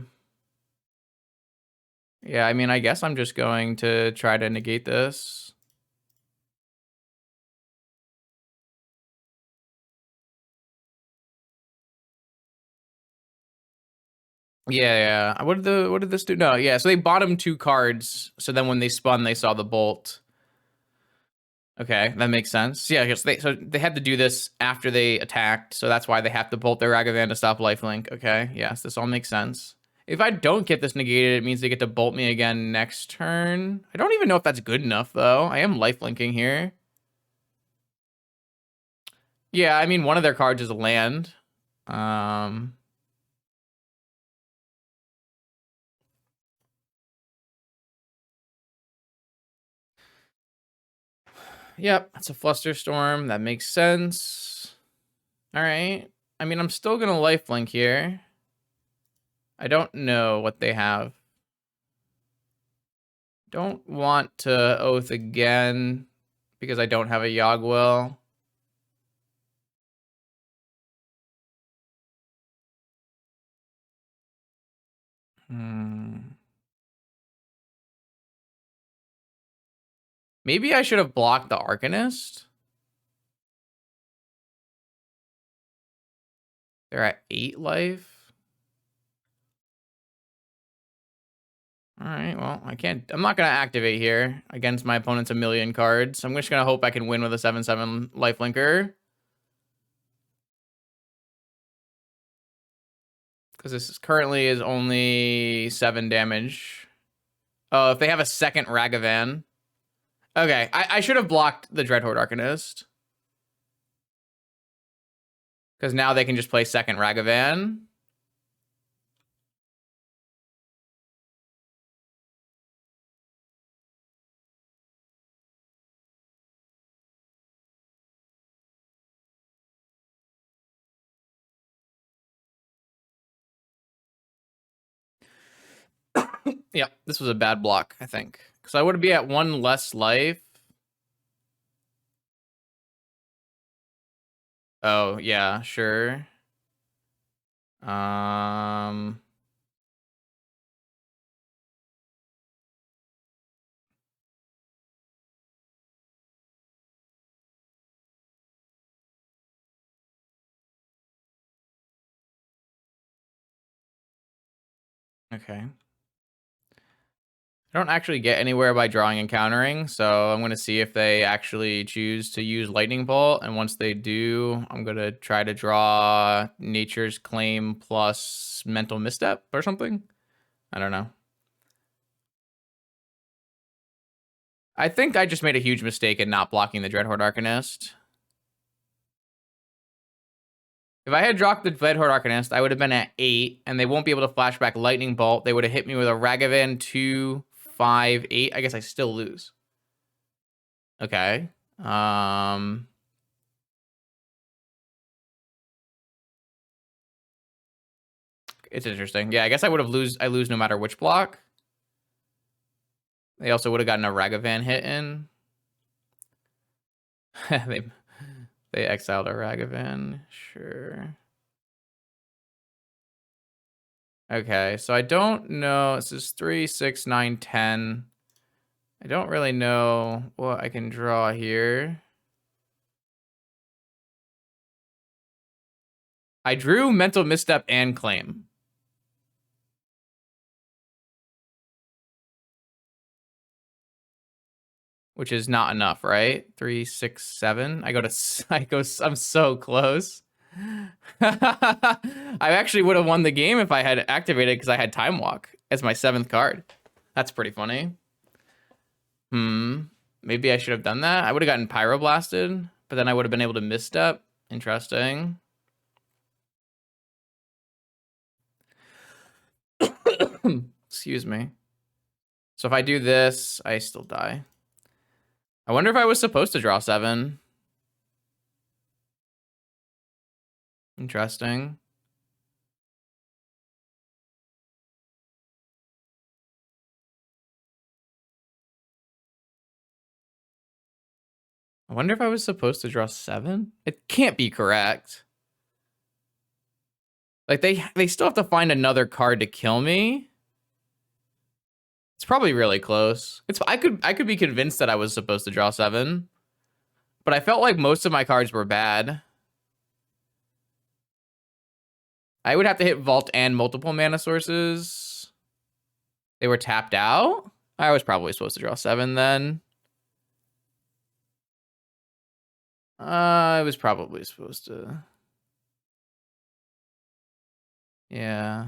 I mean, I guess I'm just going to try to negate this. Yeah. What did this do? No, yeah. So they bottomed 2 cards. So then when they spun, they saw the bolt. Okay, that makes sense. Yeah, because they had to do this after they attacked, so that's why they have to bolt their Ragavan to stop lifelink. Okay, yes, this all makes sense. If I don't get this negated, it means they get to bolt me again next turn. I don't even know if that's good enough, though. I am lifelinking here. Yeah, I mean, one of their cards is a land. Yep, it's a Flusterstorm. That makes sense. All right. I mean, I'm still gonna lifelink here. I don't know what they have. Don't want to Oath again because I don't have a Yogwill. Maybe I should have blocked the Arcanist. They're at 8 life. All right, well, I'm not going to activate here against my opponent's a million cards. I'm just going to hope I can win with a 7/7 lifelinker. Because this currently is only 7 damage. Oh, if they have a second Ragavan. Okay, I should have blocked the Dreadhorde Arcanist. Because now they can just play second Ragavan. Yeah, this was a bad block, I think. Because I would be at 1 less life. Oh, yeah, sure. Okay. I don't actually get anywhere by drawing and countering, so I'm going to see if they actually choose to use Lightning Bolt, and once they do, I'm going to try to draw Nature's Claim plus Mental Misstep or something. I don't know. I think I just made a huge mistake in not blocking the Dreadhorde Arcanist. If I had dropped the Dreadhorde Arcanist, I would have been at 8, and they won't be able to flashback Lightning Bolt. They would have hit me with a Ragavan 2, 5, 8. I guess I still lose. Okay. It's interesting. Yeah, I guess I would have I lose no matter which block. They also would have gotten a Ragavan hit in. they exiled a Ragavan. Sure. Okay, so I don't know. This is 3, 6, 9, 10. I don't really know what I can draw here. I drew Mental Misstep and Claim. Which is not enough, right? 3, 6, 7. I'm so close. I actually would have won the game if I had activated because I had Time Walk as my 7th card. That's pretty funny. Maybe I should have done that. I would have gotten Pyroblasted, but then I would have been able to misstep. Interesting. Excuse me. So if I do this, I still die. I wonder if I was supposed to draw 7. Interesting. I wonder if I was supposed to draw 7? It can't be correct. Like, they still have to find another card to kill me. It's probably really close. I could be convinced that I was supposed to draw 7. But I felt like most of my cards were bad. I would have to hit Vault and multiple mana sources. They were tapped out? I was probably supposed to draw 7 then. I was probably supposed to. Yeah.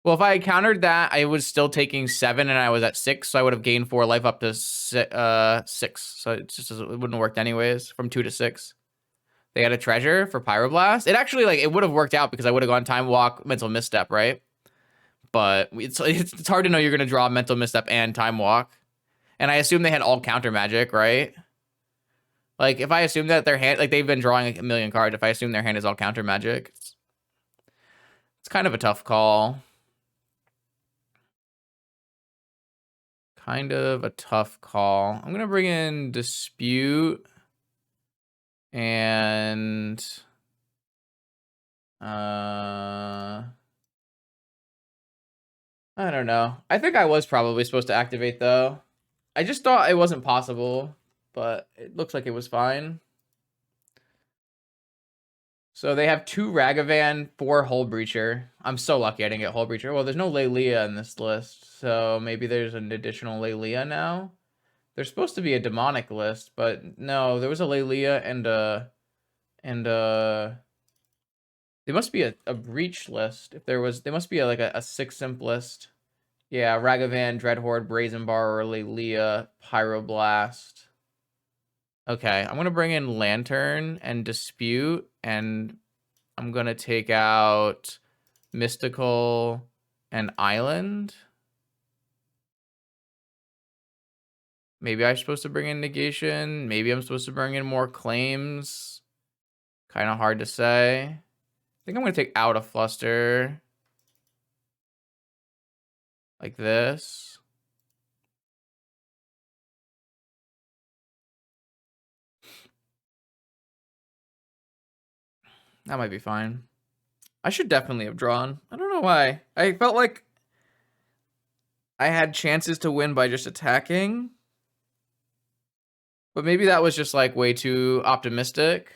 Well, if I had countered that, I was still taking 7 and I was at 6, so I would have gained 4 life up to 6. So it wouldn't have worked anyways, from 2 to 6. They had a treasure for Pyroblast. It actually, like, it would have worked out because I would have gone Time Walk, Mental Misstep, right? But it's hard to know you're going to draw Mental Misstep and Time Walk. And I assume they had all counter magic, right? Like, if I assume that their hand, like, they've been drawing like a million cards, if I assume their hand is all counter magic, it's kind of a tough call. Kind of a tough call. I'm going to bring in Dispute and I don't know. I think I was probably supposed to activate though. I just thought it wasn't possible, but it looks like it was fine. So they have 2 Ragavan, 4 Hull Breacher. I'm so lucky I didn't get Hull Breacher. Well, there's no Lelia in this list, so maybe there's an additional Lelia now. There's supposed to be a demonic list, but no, there was a Lelia and there must be a breach list. If there was, there must be like a 6 simp list. Yeah, Ragavan, Dreadhorde, Brazen Bar, or Lelia, Pyroblast. Okay, I'm gonna bring in Lantern and Dispute, and I'm gonna take out Mystical and Island. Maybe I'm supposed to bring in Negation. Maybe I'm supposed to bring in more claims. Kind of hard to say. I think I'm gonna take out a Fluster. Like this. That might be fine. I should definitely have drawn. I don't know why. I felt like I had chances to win by just attacking. But maybe that was just like way too optimistic.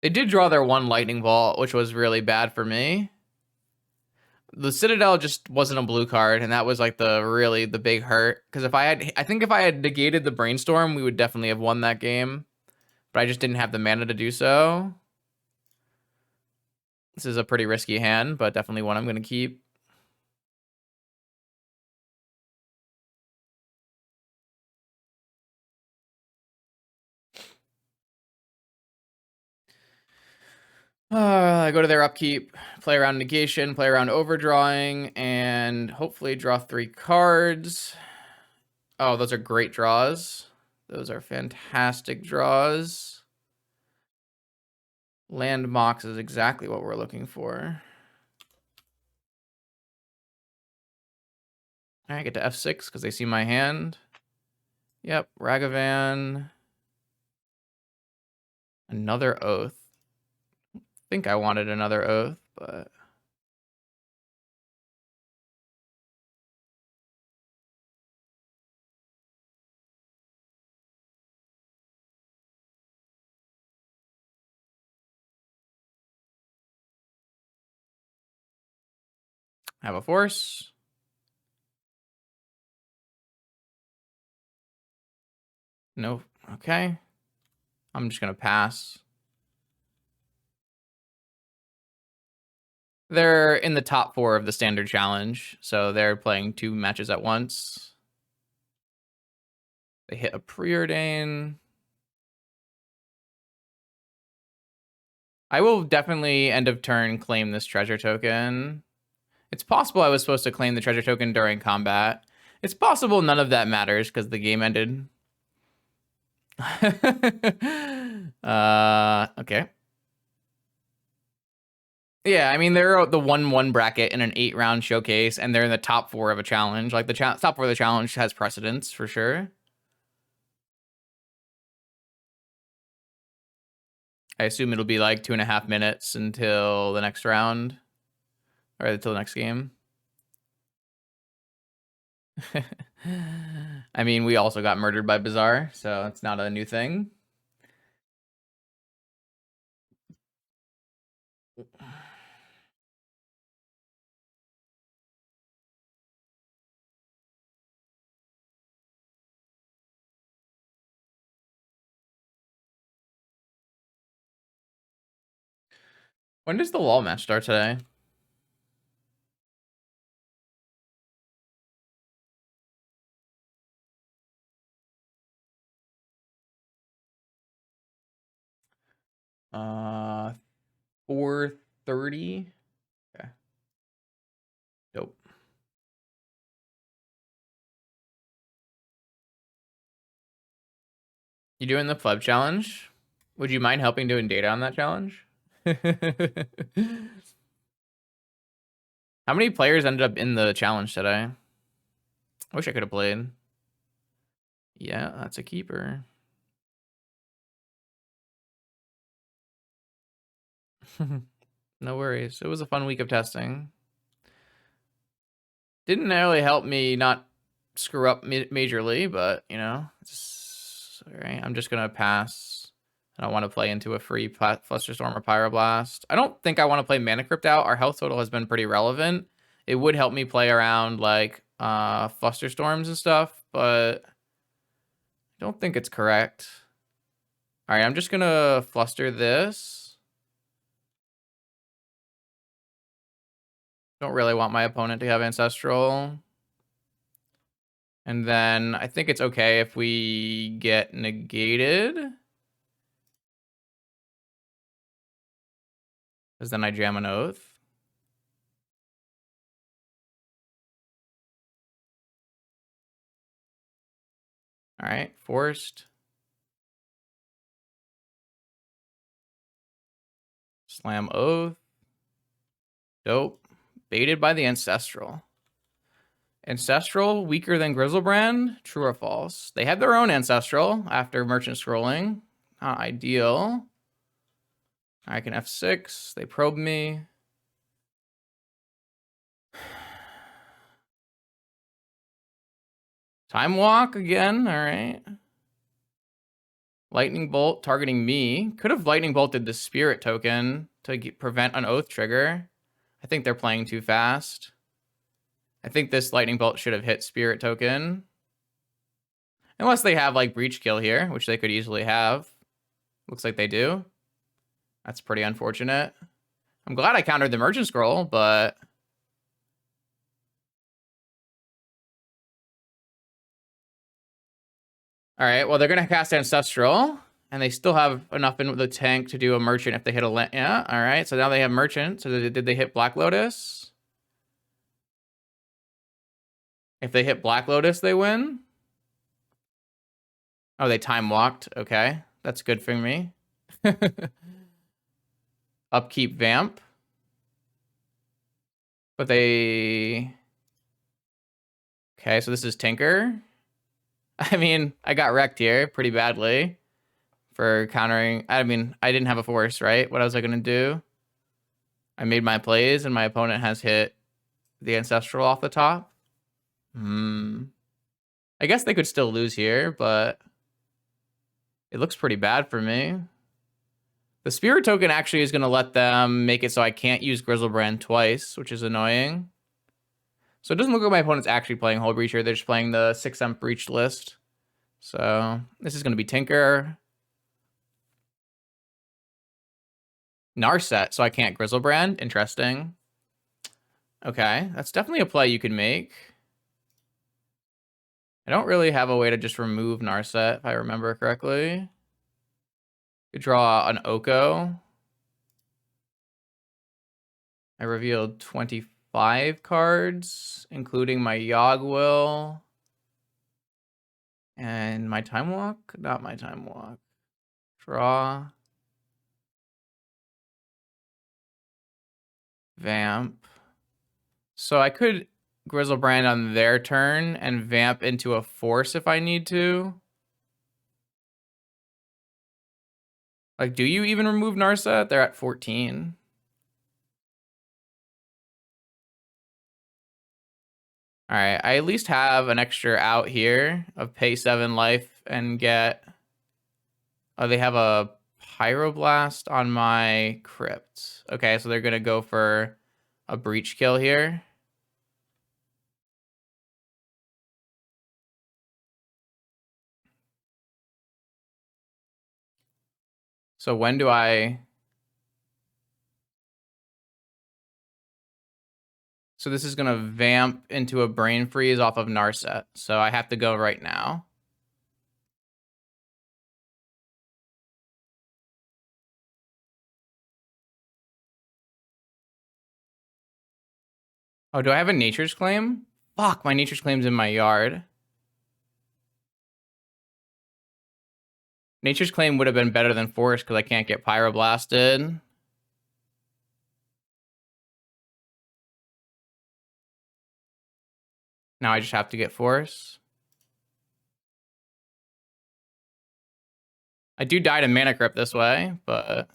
They did draw their 1 Lightning Bolt, which was really bad for me. The Citadel just wasn't a blue card, and that was like the big hurt. Because I think if I had negated the Brainstorm, we would definitely have won that game. But I just didn't have the mana to do so. This is a pretty risky hand, but definitely one I'm going to keep. I go to their upkeep, play around negation, play around overdrawing, and hopefully draw 3 cards. Oh, those are great draws. Those are fantastic draws. Land Mox is exactly what we're looking for. I get to F6 because they see my hand. Yep, Ragavan. Another Oath. I think I wanted another Oath, but... I have a Force. No, okay. I'm just going to pass. They're in the top 4 of the standard challenge, so they're playing 2 matches at once. They hit a Preordain. I will definitely end of turn claim this treasure token. It's possible I was supposed to claim the treasure token during combat. It's possible none of that matters because the game ended. Okay. Yeah, I mean, they're the 1-1 bracket in an 8-round showcase, and they're in the top 4 of a challenge. Like, the top 4 of the challenge has precedence, for sure. I assume it'll be like 2.5 minutes until the next round. Or until the next game. I mean, we also got murdered by Bazaar, so it's not a new thing. When does the wall match start today? Uh, 4:30. Okay. Dope. You doing the pleb challenge? Would you mind helping doing data on that challenge? How many players ended up in the challenge today? I wish I could have played. Yeah, that's a keeper. No worries. It was a fun week of testing. Didn't really help me not screw up majorly, but, you know, it's all right. I'm just going to pass. I don't want to play into a free Flusterstorm or Pyroblast. I don't think I want to play Mana Crypt out. Our health total has been pretty relevant. It would help me play around, like, Flusterstorms and stuff, but I don't think it's correct. All right, I'm just going to Fluster this. Don't really want my opponent to have Ancestral. And then I think it's okay if we get negated. Because then I jam an Oath. All right, forced. Slam Oath. Dope. Baited by the Ancestral. Ancestral weaker than Grizzlebrand? True or false? They had their own Ancestral after Merchant Scrolling. Not ideal. I can F6. They probe me. Time Walk again. All right. Lightning Bolt targeting me. Could have Lightning Bolted the Spirit token to prevent an Oath trigger. I think they're playing too fast. I think this Lightning Bolt should have hit Spirit token. Unless they have, like, Breach Kill here, which they could easily have. Looks like they do. That's pretty unfortunate. I'm glad I countered the Merchant Scroll, but... All right, well, they're going to cast Ancestral, and they still have enough in the tank to do a Merchant if they hit a... Yeah, all right, so now they have Merchant. So did they hit Black Lotus? If they hit Black Lotus, they win? Oh, they time walked. Okay, that's good for me. Upkeep Vamp. But they... Okay, so this is Tinker. I mean, I got wrecked here pretty badly for countering. I mean, I didn't have a force, right? What was I going to do? I made my plays, and my opponent has hit the Ancestral off the top. I guess they could still lose here, but it looks pretty bad for me. The Spirit token actually is going to let them make it so I can't use Grizzlebrand twice, which is annoying. So it doesn't look like my opponent's actually playing Hull Breach here. They're just playing the 6M Breach list. So this is going to be Tinker. Narset, so I can't Grizzlebrand. Interesting. Okay, that's definitely a play you can make. I don't really have a way to just remove Narset, if I remember correctly. You draw an Oko. I revealed 25 cards, including my Yogwill. And my Time Walk? Not my Time Walk. Draw. Vamp. So I could Grizzlebrand on their turn and Vamp into a force if I need to. Like, do you even remove Narset? They're at 14. All right, I at least have an extra out here of pay 7 life and get... Oh, they have a Pyroblast on my Crypt. Okay, so they're going to go for a Breach kill here. So when do I... So this is going to Vamp into a Brain Freeze off of Narset. So I have to go right now. Oh, do I have a Nature's Claim? Fuck, my Nature's Claim's in my yard. Nature's Claim would have been better than Force because I can't get Pyroblasted. Now I just have to get Force. I do die to Mana Crypt this way, but...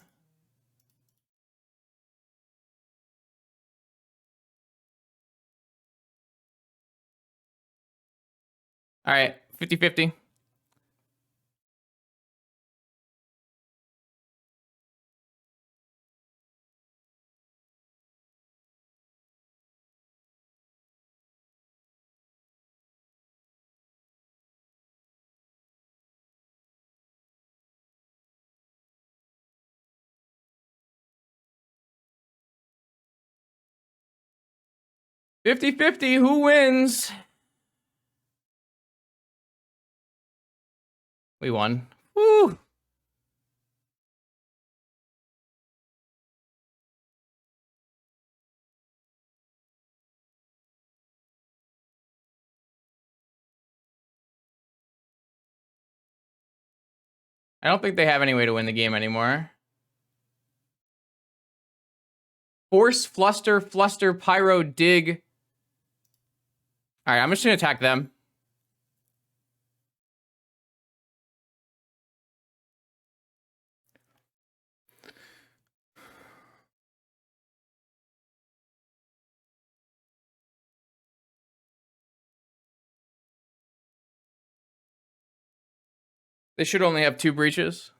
All right, 50-50. Who wins? We won. Woo! I don't think they have any way to win the game anymore. Force, Fluster, Pyro, Dig. All right, I'm just going to attack them. They should only have 2 breaches.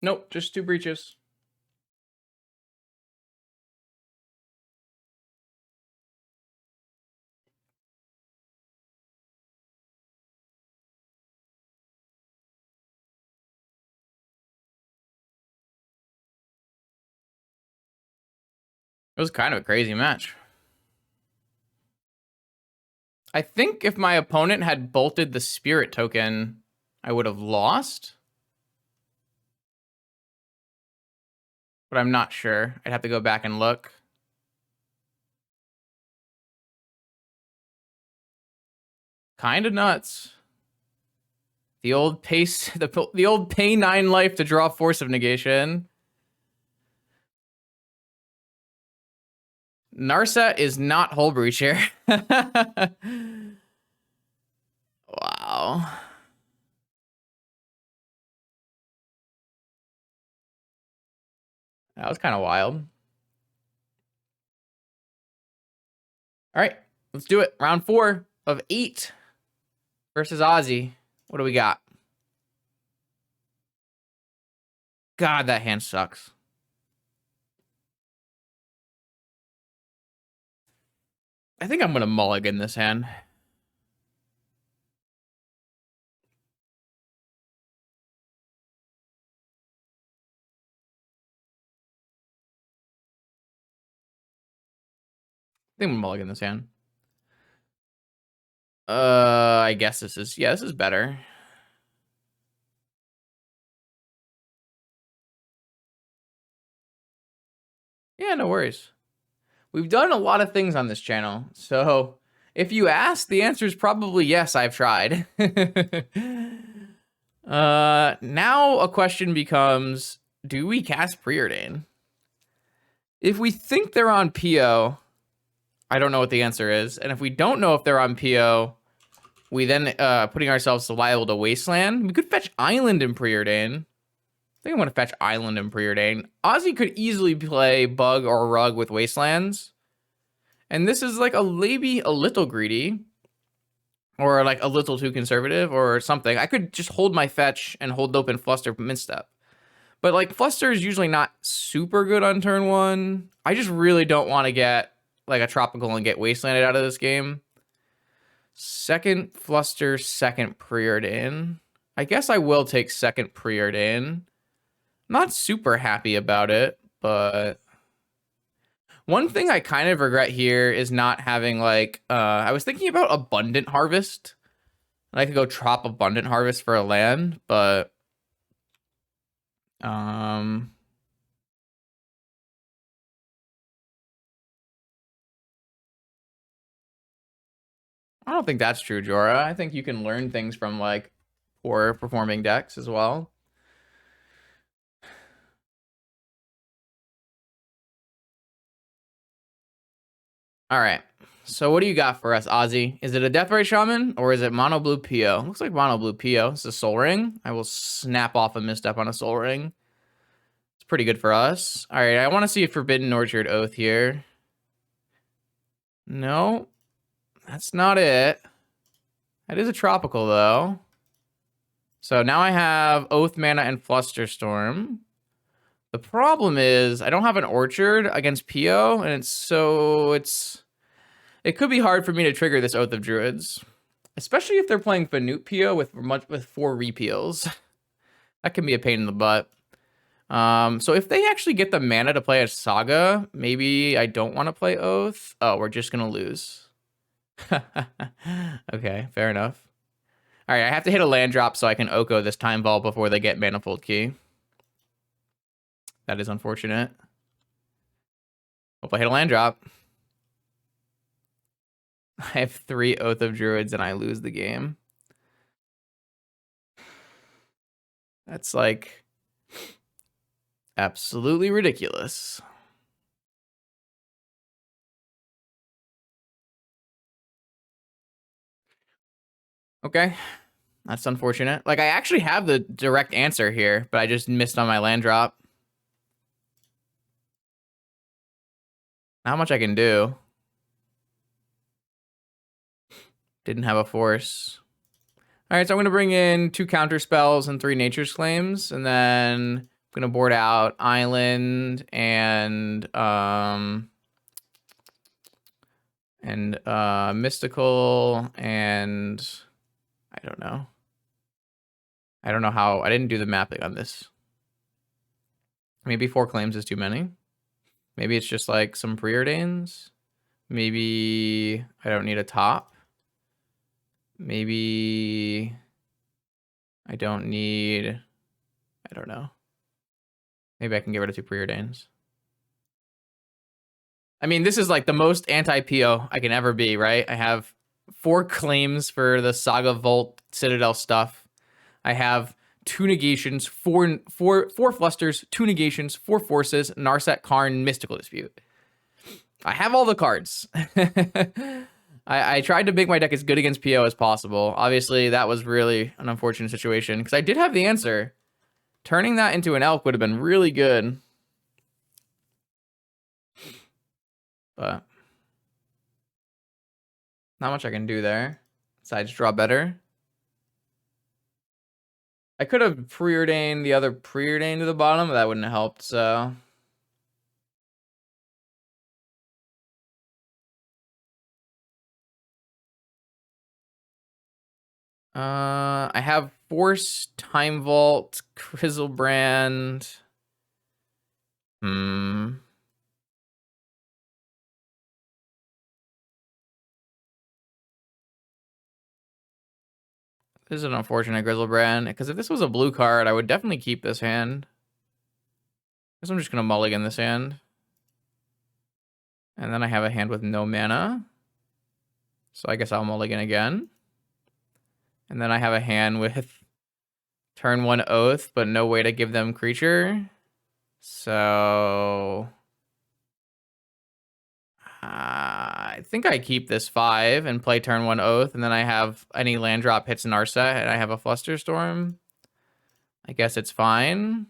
Nope, just 2 breaches. It was kind of a crazy match. I think if my opponent had bolted the Spirit token, I would have lost. But I'm not sure. I'd have to go back and look. Kind of nuts. The old pace, the old pay 9 life to draw Force of Negation. Narset is not Hull Breach here. Wow. That was kind of wild. All right, let's do it. Round 4 of 8 versus Ozzy. What do we got? God, that hand sucks. I think I'm going to mulligan this hand. I think I'm mulligan this hand. I guess this is, yeah, this is better. Yeah, no worries. We've done a lot of things on this channel, so if you ask, the answer is probably yes, I've tried. Now a question becomes, do we cast Preordain? If we think they're on PO, I don't know what the answer is. And if we don't know if they're on PO, we then putting ourselves liable to Wasteland. We could fetch Island and Preordain. I think I want to fetch Island and Preordain. Ozzy could easily play Bug or Rug with Wastelands. And this is like maybe a little greedy. Or like a little too conservative or something. I could just hold my fetch and hold open Fluster Misstep. But like Fluster is usually not super good on turn 1. I just really don't want to get like a Tropical and get Wastelanded out of this game. Second Fluster, second Preordain. I guess I will take second Preordain. Not super happy about it, but one thing I kind of regret here is not having like, I was thinking about Abundant Harvest. And I could go Trop Abundant Harvest for a land, but I don't think that's true, Jorah. I think you can learn things from like poor performing decks as well. All right. So what do you got for us, Ozzy? Is it a Deathray Shaman or is it Mono Blue Pio? Looks like Mono Blue Pio. It's a Soul Ring. I will snap off a misstep on a Soul Ring. It's pretty good for us. All right, I want to see a Forbidden Orchard Oath here. No, that's not it. That is a tropical, though. So now I have Oath Mana and Flusterstorm. The problem is I don't have an Orchard against Pio, and it could be hard for me to trigger this Oath of Druids, especially if they're playing Fanute Pio with 4 repeals. That can be a pain in the butt. So if they actually get the mana to play a Saga, maybe I don't want to play Oath. Oh, we're just gonna lose. Okay, fair enough. All right, I have to hit a land drop so I can Oko this Time Vault before they get Manifold Key. That is unfortunate. Hope I hit a land drop. I have 3 Oath of Druids and I lose the game. That's like absolutely ridiculous. Okay. That's unfortunate. Like, I actually have the direct answer here, but I just missed on my land drop. Not much I can do. Didn't have a force. All right, so I'm going to bring in 2 counter spells and 3 Nature's Claims, and then I'm going to board out Island and Mystical, and I don't know. I don't know how. I didn't do the mapping on this. Maybe 4 claims is too many. Maybe it's just like some preordains. Maybe I don't need a top. Maybe I don't need, I don't know. Maybe I can get rid of 2 preordains. I mean, this is like the most anti-PO I can ever be, right? I have 4 claims for the Saga Vault Citadel stuff. I have 2 negations, 4 flusters, 2 negations, 4 forces, Narset, Karn, Mystical Dispute. I have all the cards. I tried to make my deck as good against PO as possible. Obviously, that was really an unfortunate situation because I did have the answer. Turning that into an elk would have been really good. But not much I can do there. Besides draw better. I could have preordained the other preordain to the bottom, but that wouldn't have helped, so. I have Force, Time Vault, Grizzlebrand. This is an unfortunate Grizzlebrand, because if this was a blue card, I would definitely keep this hand. I guess I'm just going to mulligan this hand. And then I have a hand with no mana. So I guess I'll mulligan again. And then I have a hand with turn 1 Oath, but no way to give them creature. So I think I keep this 5 and play turn 1 Oath, and then I have any land drop hits an Narset, and I have a Flusterstorm. I guess it's fine.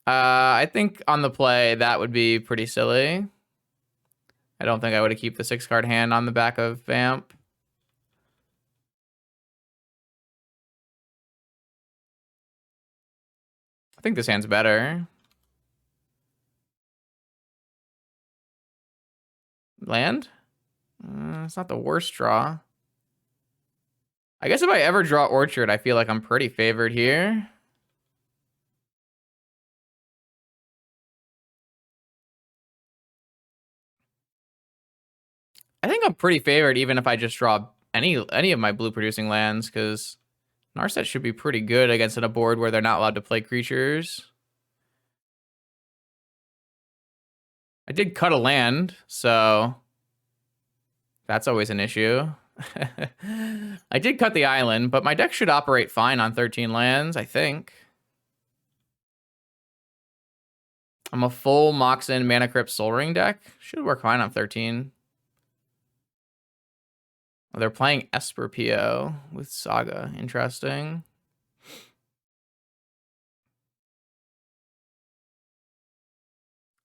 I think on the play, that would be pretty silly. I don't think I would have keep the 6-card hand on the back of Vamp. I think this hand's better. Land? It's not the worst draw. I guess if I ever draw Orchard, I feel like I'm pretty favored here. I think I'm pretty favored even if I just draw any of my blue producing lands, because Narset should be pretty good against a board where they're not allowed to play creatures. I did cut a land, so that's always an issue. I did cut the island, but my deck should operate fine on 13 lands, I think. I'm a full Moxen Mana Crypt Soul Ring deck. Should work fine on 13. Oh, they're playing Esper PO with Saga. Interesting.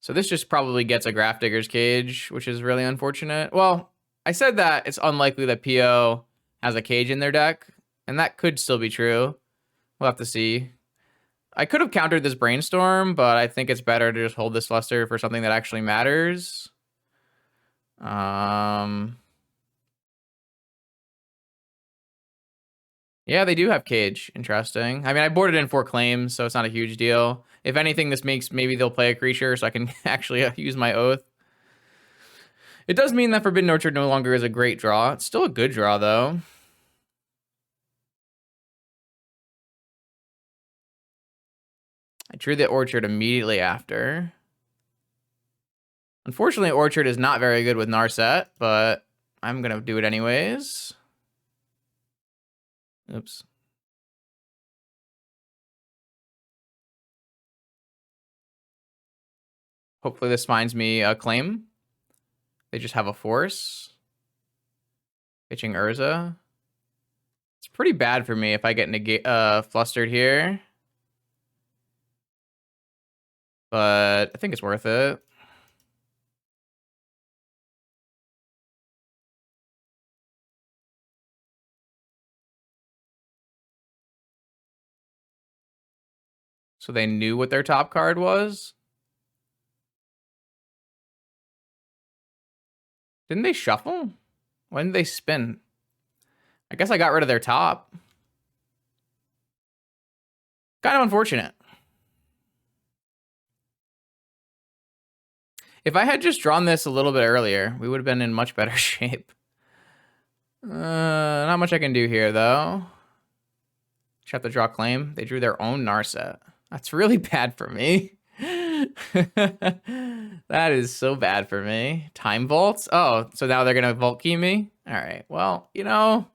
So this just probably gets a Graph Digger's Cage, which is really unfortunate. Well, I said that it's unlikely that PO has a cage in their deck, and that could still be true. We'll have to see. I could have countered this Brainstorm, but I think it's better to just hold this Fluster for something that actually matters. Yeah, they do have cage. Interesting. I mean, I boarded in 4 claims, so it's not a huge deal. If anything, this makes maybe they'll play a creature so I can actually use my oath. It does mean that Forbidden Orchard no longer is a great draw. It's still a good draw, though. I drew the Orchard immediately after. Unfortunately, Orchard is not very good with Narset, but I'm going to do it anyways. Oops. Hopefully this finds me a claim. They just have a force. Pitching Urza. It's pretty bad for me if I get flustered here. But I think it's worth it. So they knew what their top card was? Didn't they shuffle? When did they spin? I guess I got rid of their top. Kind of unfortunate. If I had just drawn this a little bit earlier, we would have been in much better shape. Not much I can do here, though. Just have to draw claim. They drew their own Narset. That's really bad for me. That is so bad for me. Time vaults? Oh, so now they're going to vault key me? All right. Well, you know,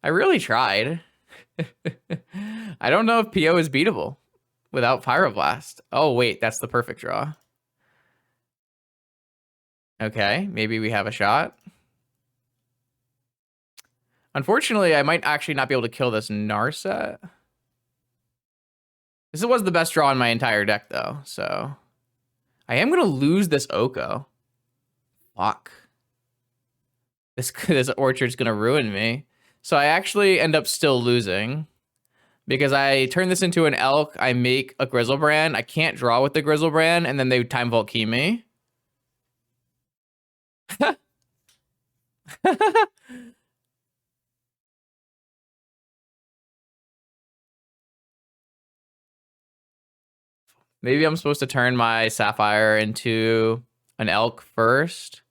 I really tried. I don't know if PO is beatable without Pyroblast. Oh, wait, that's the perfect draw. Okay, maybe we have a shot. Unfortunately, I might actually not be able to kill this Narset. This was the best draw in my entire deck, though, so... I am going to lose this Oko. Fuck. This Orchard's going to ruin me. So I actually end up still losing. Because I turn this into an Elk, I make a Grizzlebrand, I can't draw with the Grizzlebrand, and then they Time Vault Key me. Maybe I'm supposed to turn my Sapphire into an Elk first.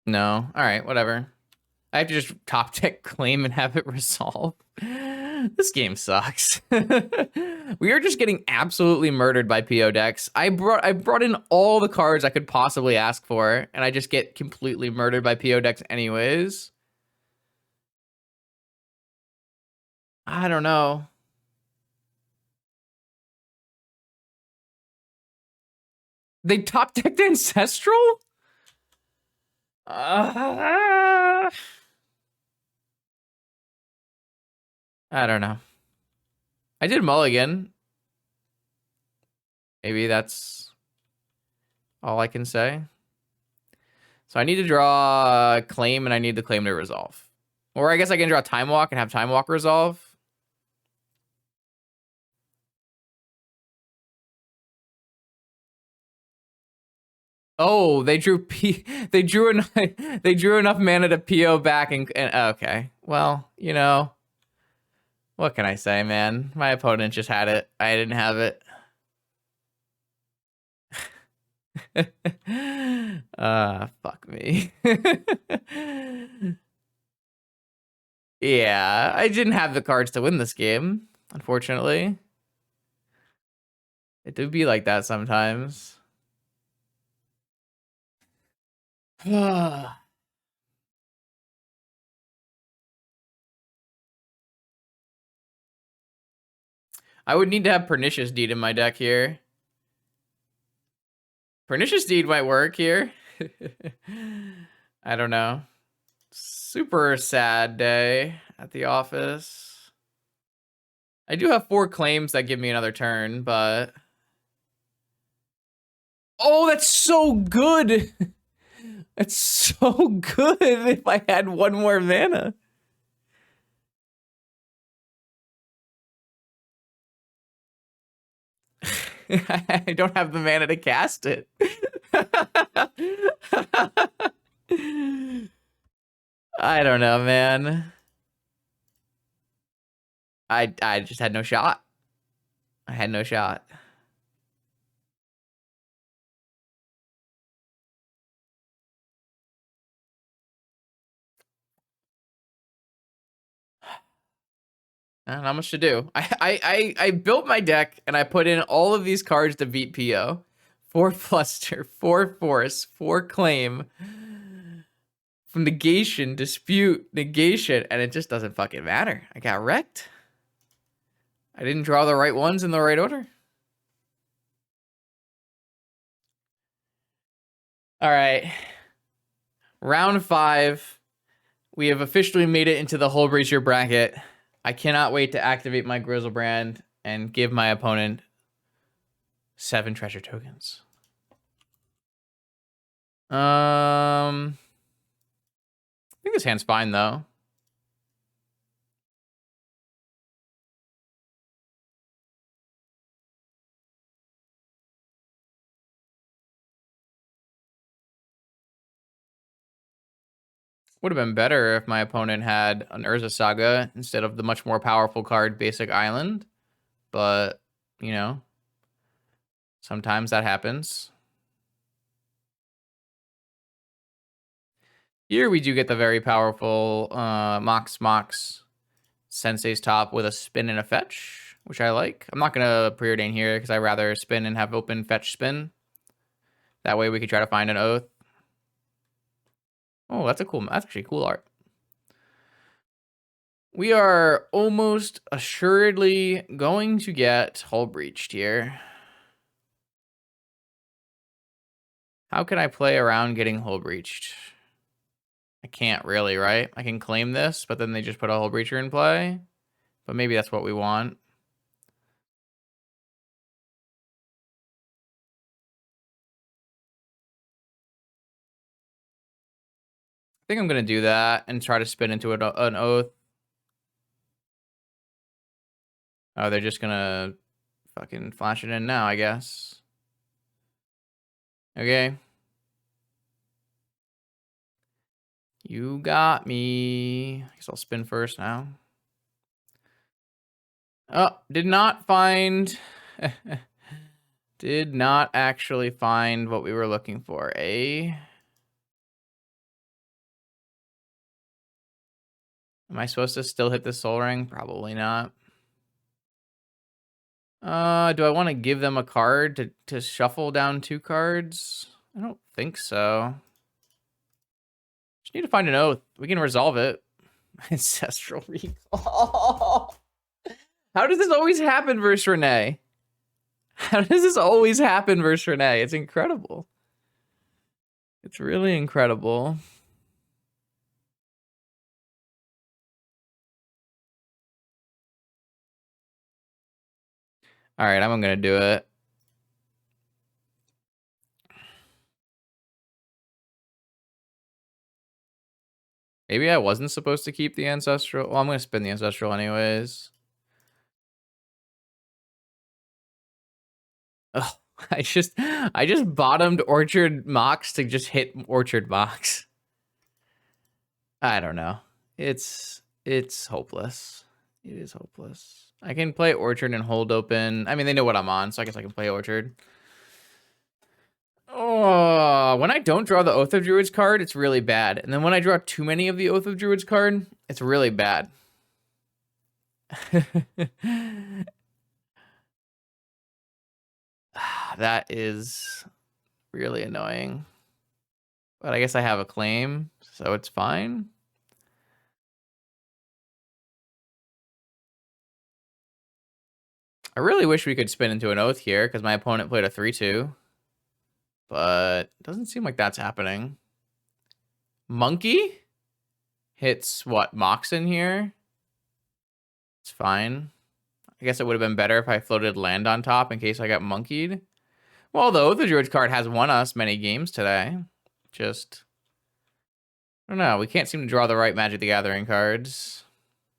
No. All right, whatever. I have to just top deck claim and have it resolve. This game sucks. We are just getting absolutely murdered by PO decks. I brought in all the cards I could possibly ask for, and I just get completely murdered by PO decks anyways. I don't know. They top decked Ancestral? I don't know. I did mulligan. Maybe that's all I can say. So I need to draw a claim, and I need the claim to resolve. Or I guess I can draw Time Walk and have Time Walk resolve. Oh, they drew they drew enough mana to PO back and okay. Well, you know, what can I say, man? My opponent just had it. I didn't have it. Fuck me. Yeah, I didn't have the cards to win this game, unfortunately. It do be like that sometimes. I would need to have Pernicious Deed in my deck here. Pernicious Deed might work here. I don't know. Super sad day at the office. I do have 4 claims that give me another turn, but... Oh, that's so good! That's so good if I had 1 more mana. I don't have the mana to cast it. I don't know, man. I just had no shot. I had no shot. Not much to do. I built my deck and I put in all of these cards to beat PO. 4 Fluster, 4 Force, 4 Claim, from Negation, Dispute, Negation, and it just doesn't fucking matter. I got wrecked. I didn't draw the right ones in the right order. All right. Round 5. We have officially made it into the Hull Breacher bracket. I cannot wait to activate my Grizzlebrand and give my opponent 7 treasure tokens. I think this hand's fine though. Would have been better if my opponent had an Urza Saga instead of the much more powerful card Basic Island. But, you know, sometimes that happens. Here we do get the very powerful Mox Sensei's Top with a spin and a fetch, which I like. I'm not going to preordain here because I'd rather spin and have open fetch spin. That way we could try to find an oath. Oh, that's actually cool art. We are almost assuredly going to get Hull Breached here. How can I play around getting Hull Breached? I can't really, right? I can claim this, but then they just put a Hull Breacher in play. But maybe that's what we want. I think I'm going to do that and try to spin into an oath. Oh, they're just going to fucking flash it in now, I guess. Okay. You got me. I guess I'll spin first now. Oh, did not find... did not actually find what we were looking for. Am I supposed to still hit the Soul Ring? Probably not. Do I want to give them a card to shuffle down 2 cards? I don't think so. Just need to find an oath. We can resolve it. Ancestral Recall. How does this always happen versus Renee? How does this always happen versus Renee? It's incredible. It's really incredible. All right, I'm going to do it. Maybe I wasn't supposed to keep the Ancestral. Well, I'm going to spin the Ancestral anyways. Oh, I just bottomed Orchard Mox to just hit Orchard Mox. I don't know. It's hopeless. It is hopeless. I can play Orchard and hold open. I mean, they know what I'm on, so I guess I can play Orchard. Oh, when I don't draw the Oath of Druids card, it's really bad. And then when I draw too many of the Oath of Druids card, It's really bad. That is really annoying. But I guess I have a claim, so it's fine. I really wish we could spin into an oath here because my opponent played a 3-2. But it doesn't seem like that's happening. Monkey hits what? Moxen here? It's fine. I guess it would have been better if I floated land on top in case I got monkeyed. Well, the Oath of Druids card has won us many games today. Just, I don't know. We can't seem to draw the right Magic the Gathering cards.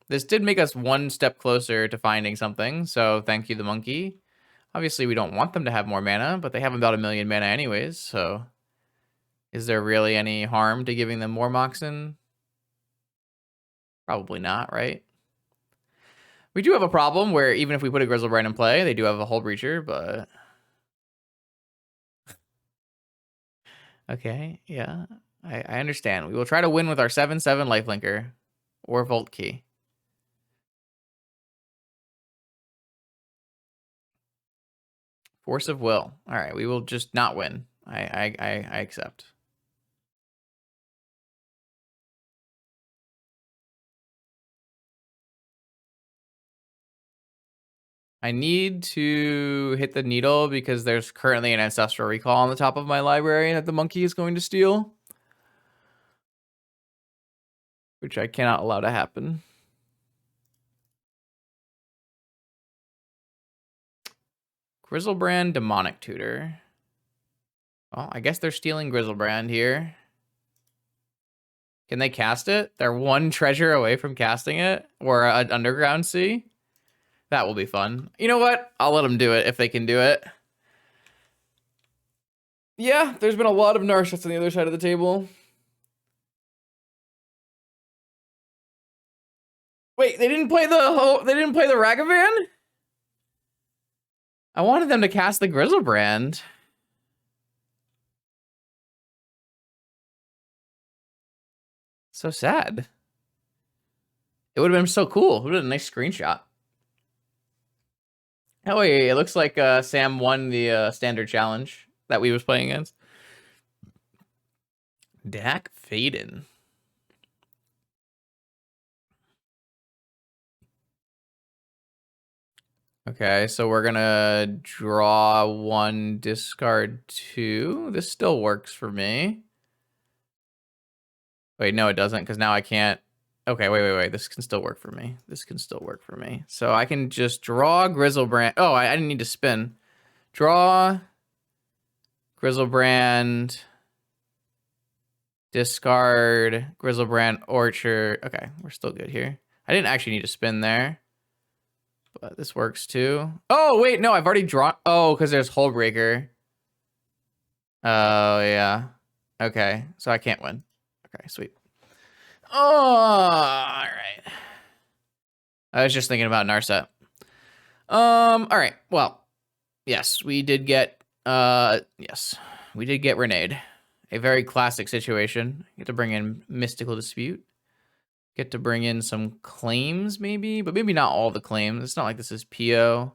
This did make us one step closer to finding something, so thank you, the monkey. Obviously, we don't want them to have more mana, but they have about 1 million mana anyways, so is there really any harm to giving them more Moxen? Probably not, right? We do have a problem where even if we put a Grizzlebrand in play, they do have a Hull Breacher, but... Okay, yeah, I understand. We will try to win with our 7/7 Lifelinker or Vault Key. Force of Will. All right, we will just not win. I accept. I need to hit the needle because there's currently an Ancestral Recall on the top of my library that the monkey is going to steal. Which I cannot allow to happen. Grizzlebrand, Demonic Tutor. Well, I guess they're stealing Grizzlebrand here. Can they cast it? They're one treasure away from casting it. Or an Underground Sea. That will be fun. You know what? I'll let them do it if they can do it. Yeah, there's been a lot of Narshets on the other side of the table. Wait, they didn't play the Ragavan? I wanted them to cast the Grizzlebrand. So sad. It would have been so cool. It would have been a nice screenshot. Oh, wait, it looks like Sam won the standard challenge that we was playing against. Dak Faden. Okay, so we're gonna draw 1, discard 2. This still works for me. Wait, no, it doesn't, because now I can't. Okay, wait. This can still work for me. This can still work for me. So I can just draw Grizzlebrand. Oh, I didn't need to spin. Draw Grizzlebrand. Discard Grizzlebrand Orchard. Okay, we're still good here. I didn't actually need to spin there. But this works too. Oh, wait, no, I've already drawn. Oh, because there's Hullbreaker. Oh, yeah. Okay, so I can't win. Okay, sweet. Oh, all right. I was just thinking about Narset. All right. Well, yes, we did get Renade. A very classic situation. Get to bring in Mystical Dispute. Get to bring in some claims, maybe, but maybe not all the claims. It's not like this is PO.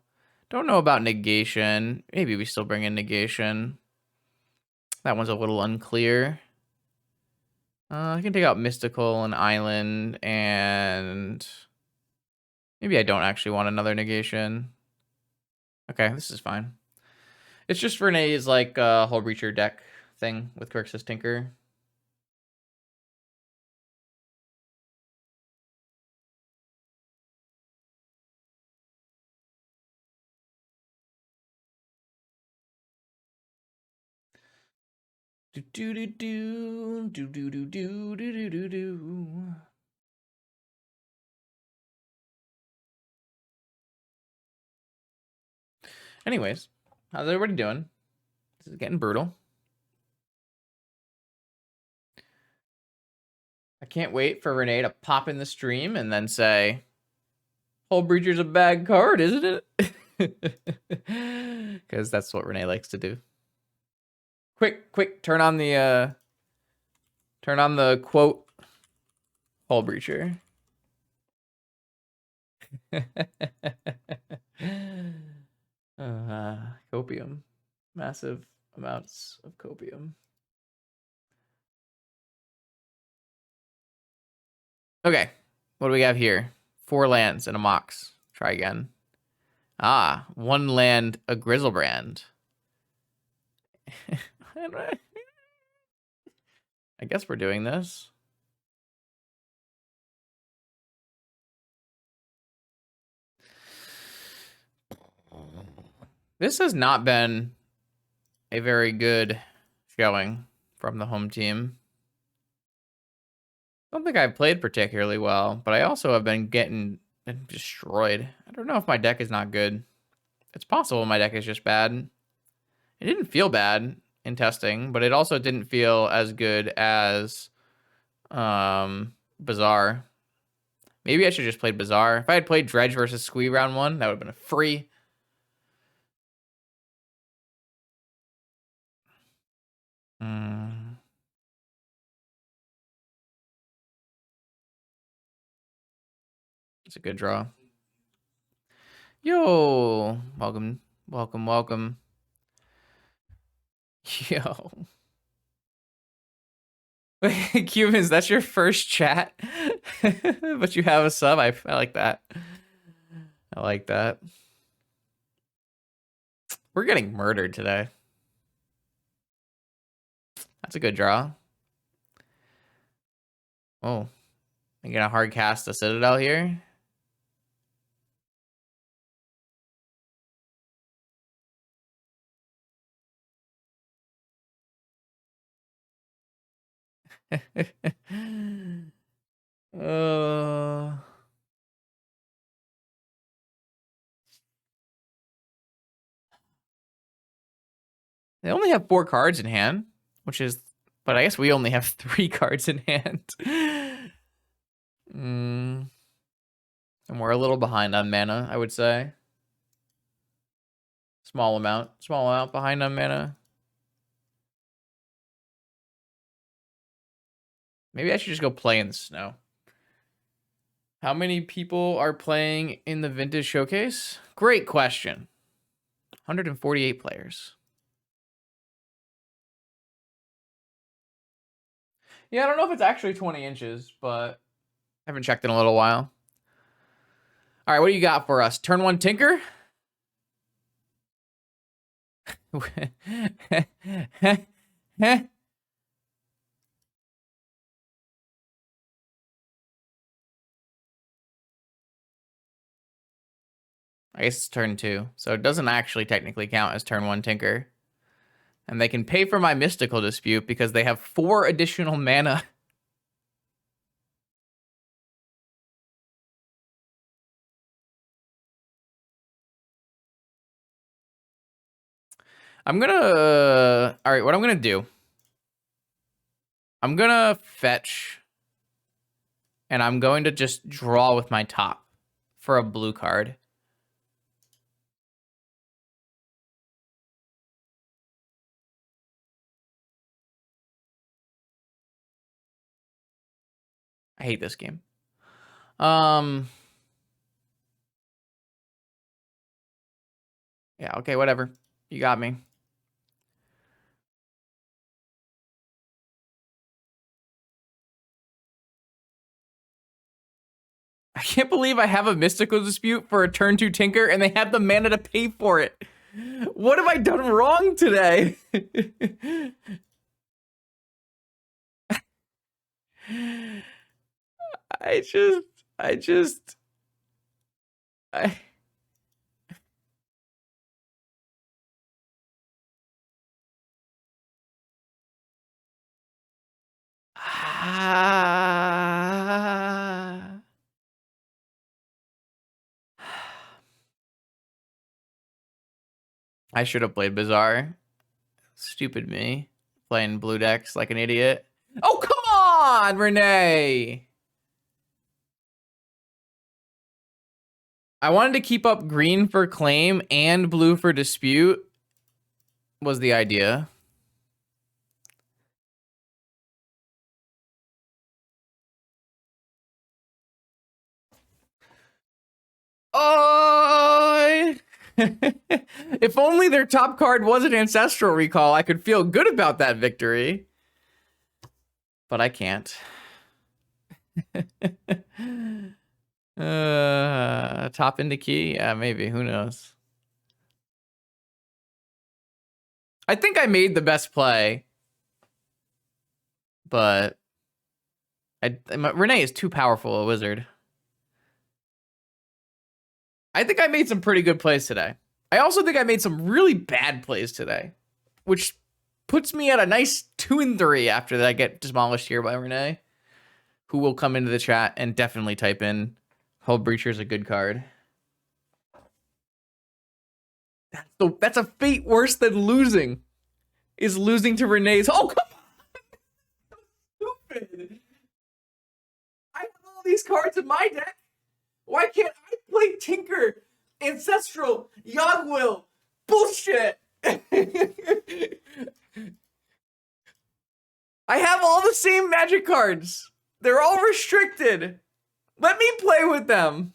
Don't know about negation. Maybe we still bring in negation. That one's a little unclear. I can take out Mystical and Island, and maybe I don't actually want another negation. Okay, this is fine. It's just Renee's like Hull Breacher deck thing with Grixis Tinker. Anyways, how's everybody doing? This is getting brutal. I can't wait for Renee to pop in the stream and then say, Hull Breacher's a bad card, isn't it? Because that's what Renee likes to do. Quick, turn on the quote Hull Breacher. Copium. Massive amounts of copium. Okay. What do we have here? 4 lands and a Mox. Try again. Ah, 1 land, a Grizzlebrand. I guess we're doing this. This has not been a very good showing from the home team. I don't think I've played particularly well, but I also have been getting destroyed. I don't know if my deck is not good. It's possible my deck is just bad. It didn't feel bad in testing, but it also didn't feel as good as Bazaar. Maybe I should just play Bazaar. If I had played Dredge versus Squee round 1, that would have been a free. It's a good draw. Yo, welcome, welcome, welcome. Yo. Cubans, that's your first chat, but you have a sub. I like that. I like that. We're getting murdered today. That's a good draw. Oh, you gonna hard cast a Citadel here? They only have 4 cards in hand, which is, but I guess we only have 3 cards in hand. And we're a little behind on mana, I would say. Small amount behind on mana. Maybe I should just go play in the snow. How many people are playing in the Vintage Showcase? Great question. 148 players. Yeah, I don't know if it's actually 20 inches, but I haven't checked in a little while. All right, what do you got for us? Turn 1 Tinker? I guess it's turn 2, so it doesn't actually technically count as turn 1 Tinker. And they can pay for my Mystical Dispute because they have 4 additional mana. I'm gonna... All right, what I'm gonna do... I'm gonna fetch... And I'm going to just draw with my top for a blue card. I hate this game. Yeah, okay, whatever. You got me. I can't believe I have a Mystical Dispute for a turn 2 Tinker and they have the mana to pay for it. What have I done wrong today? I I should have played Bizarre. Stupid me. Playing blue decks like an idiot. Oh, come on, Renee! I wanted to keep up green for claim and blue for dispute was the idea. Oh! If only their top card was an Ancestral Recall, I could feel good about that victory. But I can't. Top into key? Yeah, maybe. Who knows? I think I made the best play. But Renee is too powerful a wizard. I think I made some pretty good plays today. I also think I made some really bad plays today, which puts me at a nice 2-3 after that I get demolished here by Renee, who will come into the chat and definitely type in Hull Breacher is a good card. That's a fate worse than losing. Is losing to Renee's. Oh, come on! Stupid. I have all these cards in my deck. Why can't I play Tinker, Ancestral, Yogwill? Bullshit! I have all the same Magic cards. They're all restricted. Let me play with them.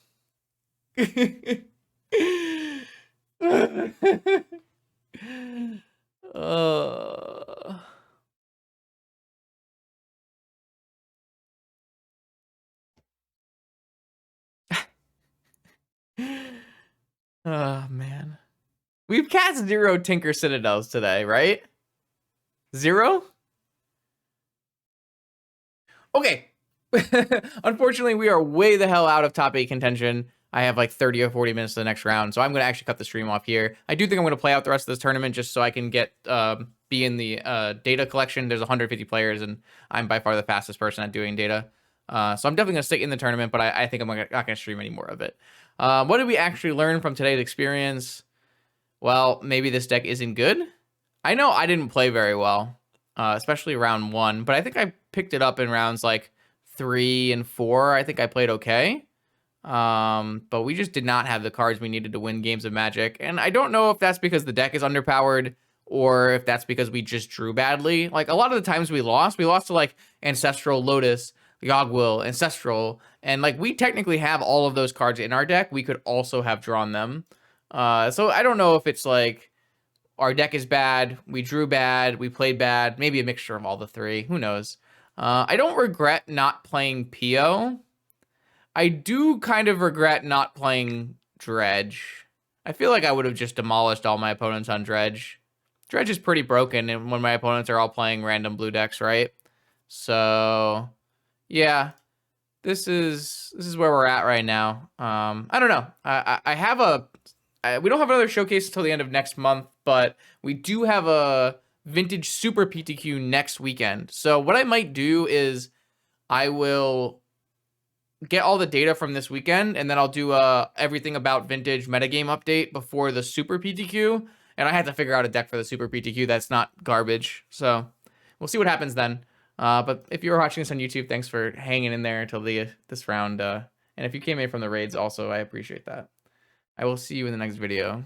Oh, man. We've cast 0 Tinker Citadels today, right? 0? Okay. Unfortunately, we are way the hell out of top 8 contention. I have like 30 or 40 minutes to the next round, so I'm going to actually cut the stream off here. I do think I'm going to play out the rest of this tournament just so I can get be in the data collection. There's 150 players, and I'm by far the fastest person at doing data. So I'm definitely going to stick in the tournament, but I think I'm not going to stream any more of it. What did we actually learn from today's experience? Well, maybe this deck isn't good. I know I didn't play very well, especially round 1, but I think I picked it up in rounds like 3 and 4. I think I played okay. But we just did not have the cards we needed to win games of Magic. And I don't know if that's because the deck is underpowered or if that's because we just drew badly. Like, a lot of the times we lost to like Ancestral, Lotus, Yogwill, Ancestral, and like we technically have all of those cards in our deck. We could also have drawn them. So I don't know if it's like our deck is bad, we drew bad, we played bad, maybe a mixture of all the three. Who knows? I don't regret not playing Pio. I do kind of regret not playing Dredge. I feel like I would have just demolished all my opponents on Dredge. Dredge is pretty broken and when my opponents are all playing random blue decks, right? So, yeah. This is where we're at right now. I don't know. I have we don't have another showcase until the end of next month, but we do have a vintage super PTQ next weekend. So what I might do is I will get all the data from this weekend, and then I'll do everything about vintage metagame update before the super PTQ. And I had to figure out a deck for the super PTQ that's not garbage. So we'll see what happens then. But if you're watching this on YouTube, thanks for hanging in there until this round. And if you came in from the raids also, I appreciate that. I will see you in the next video.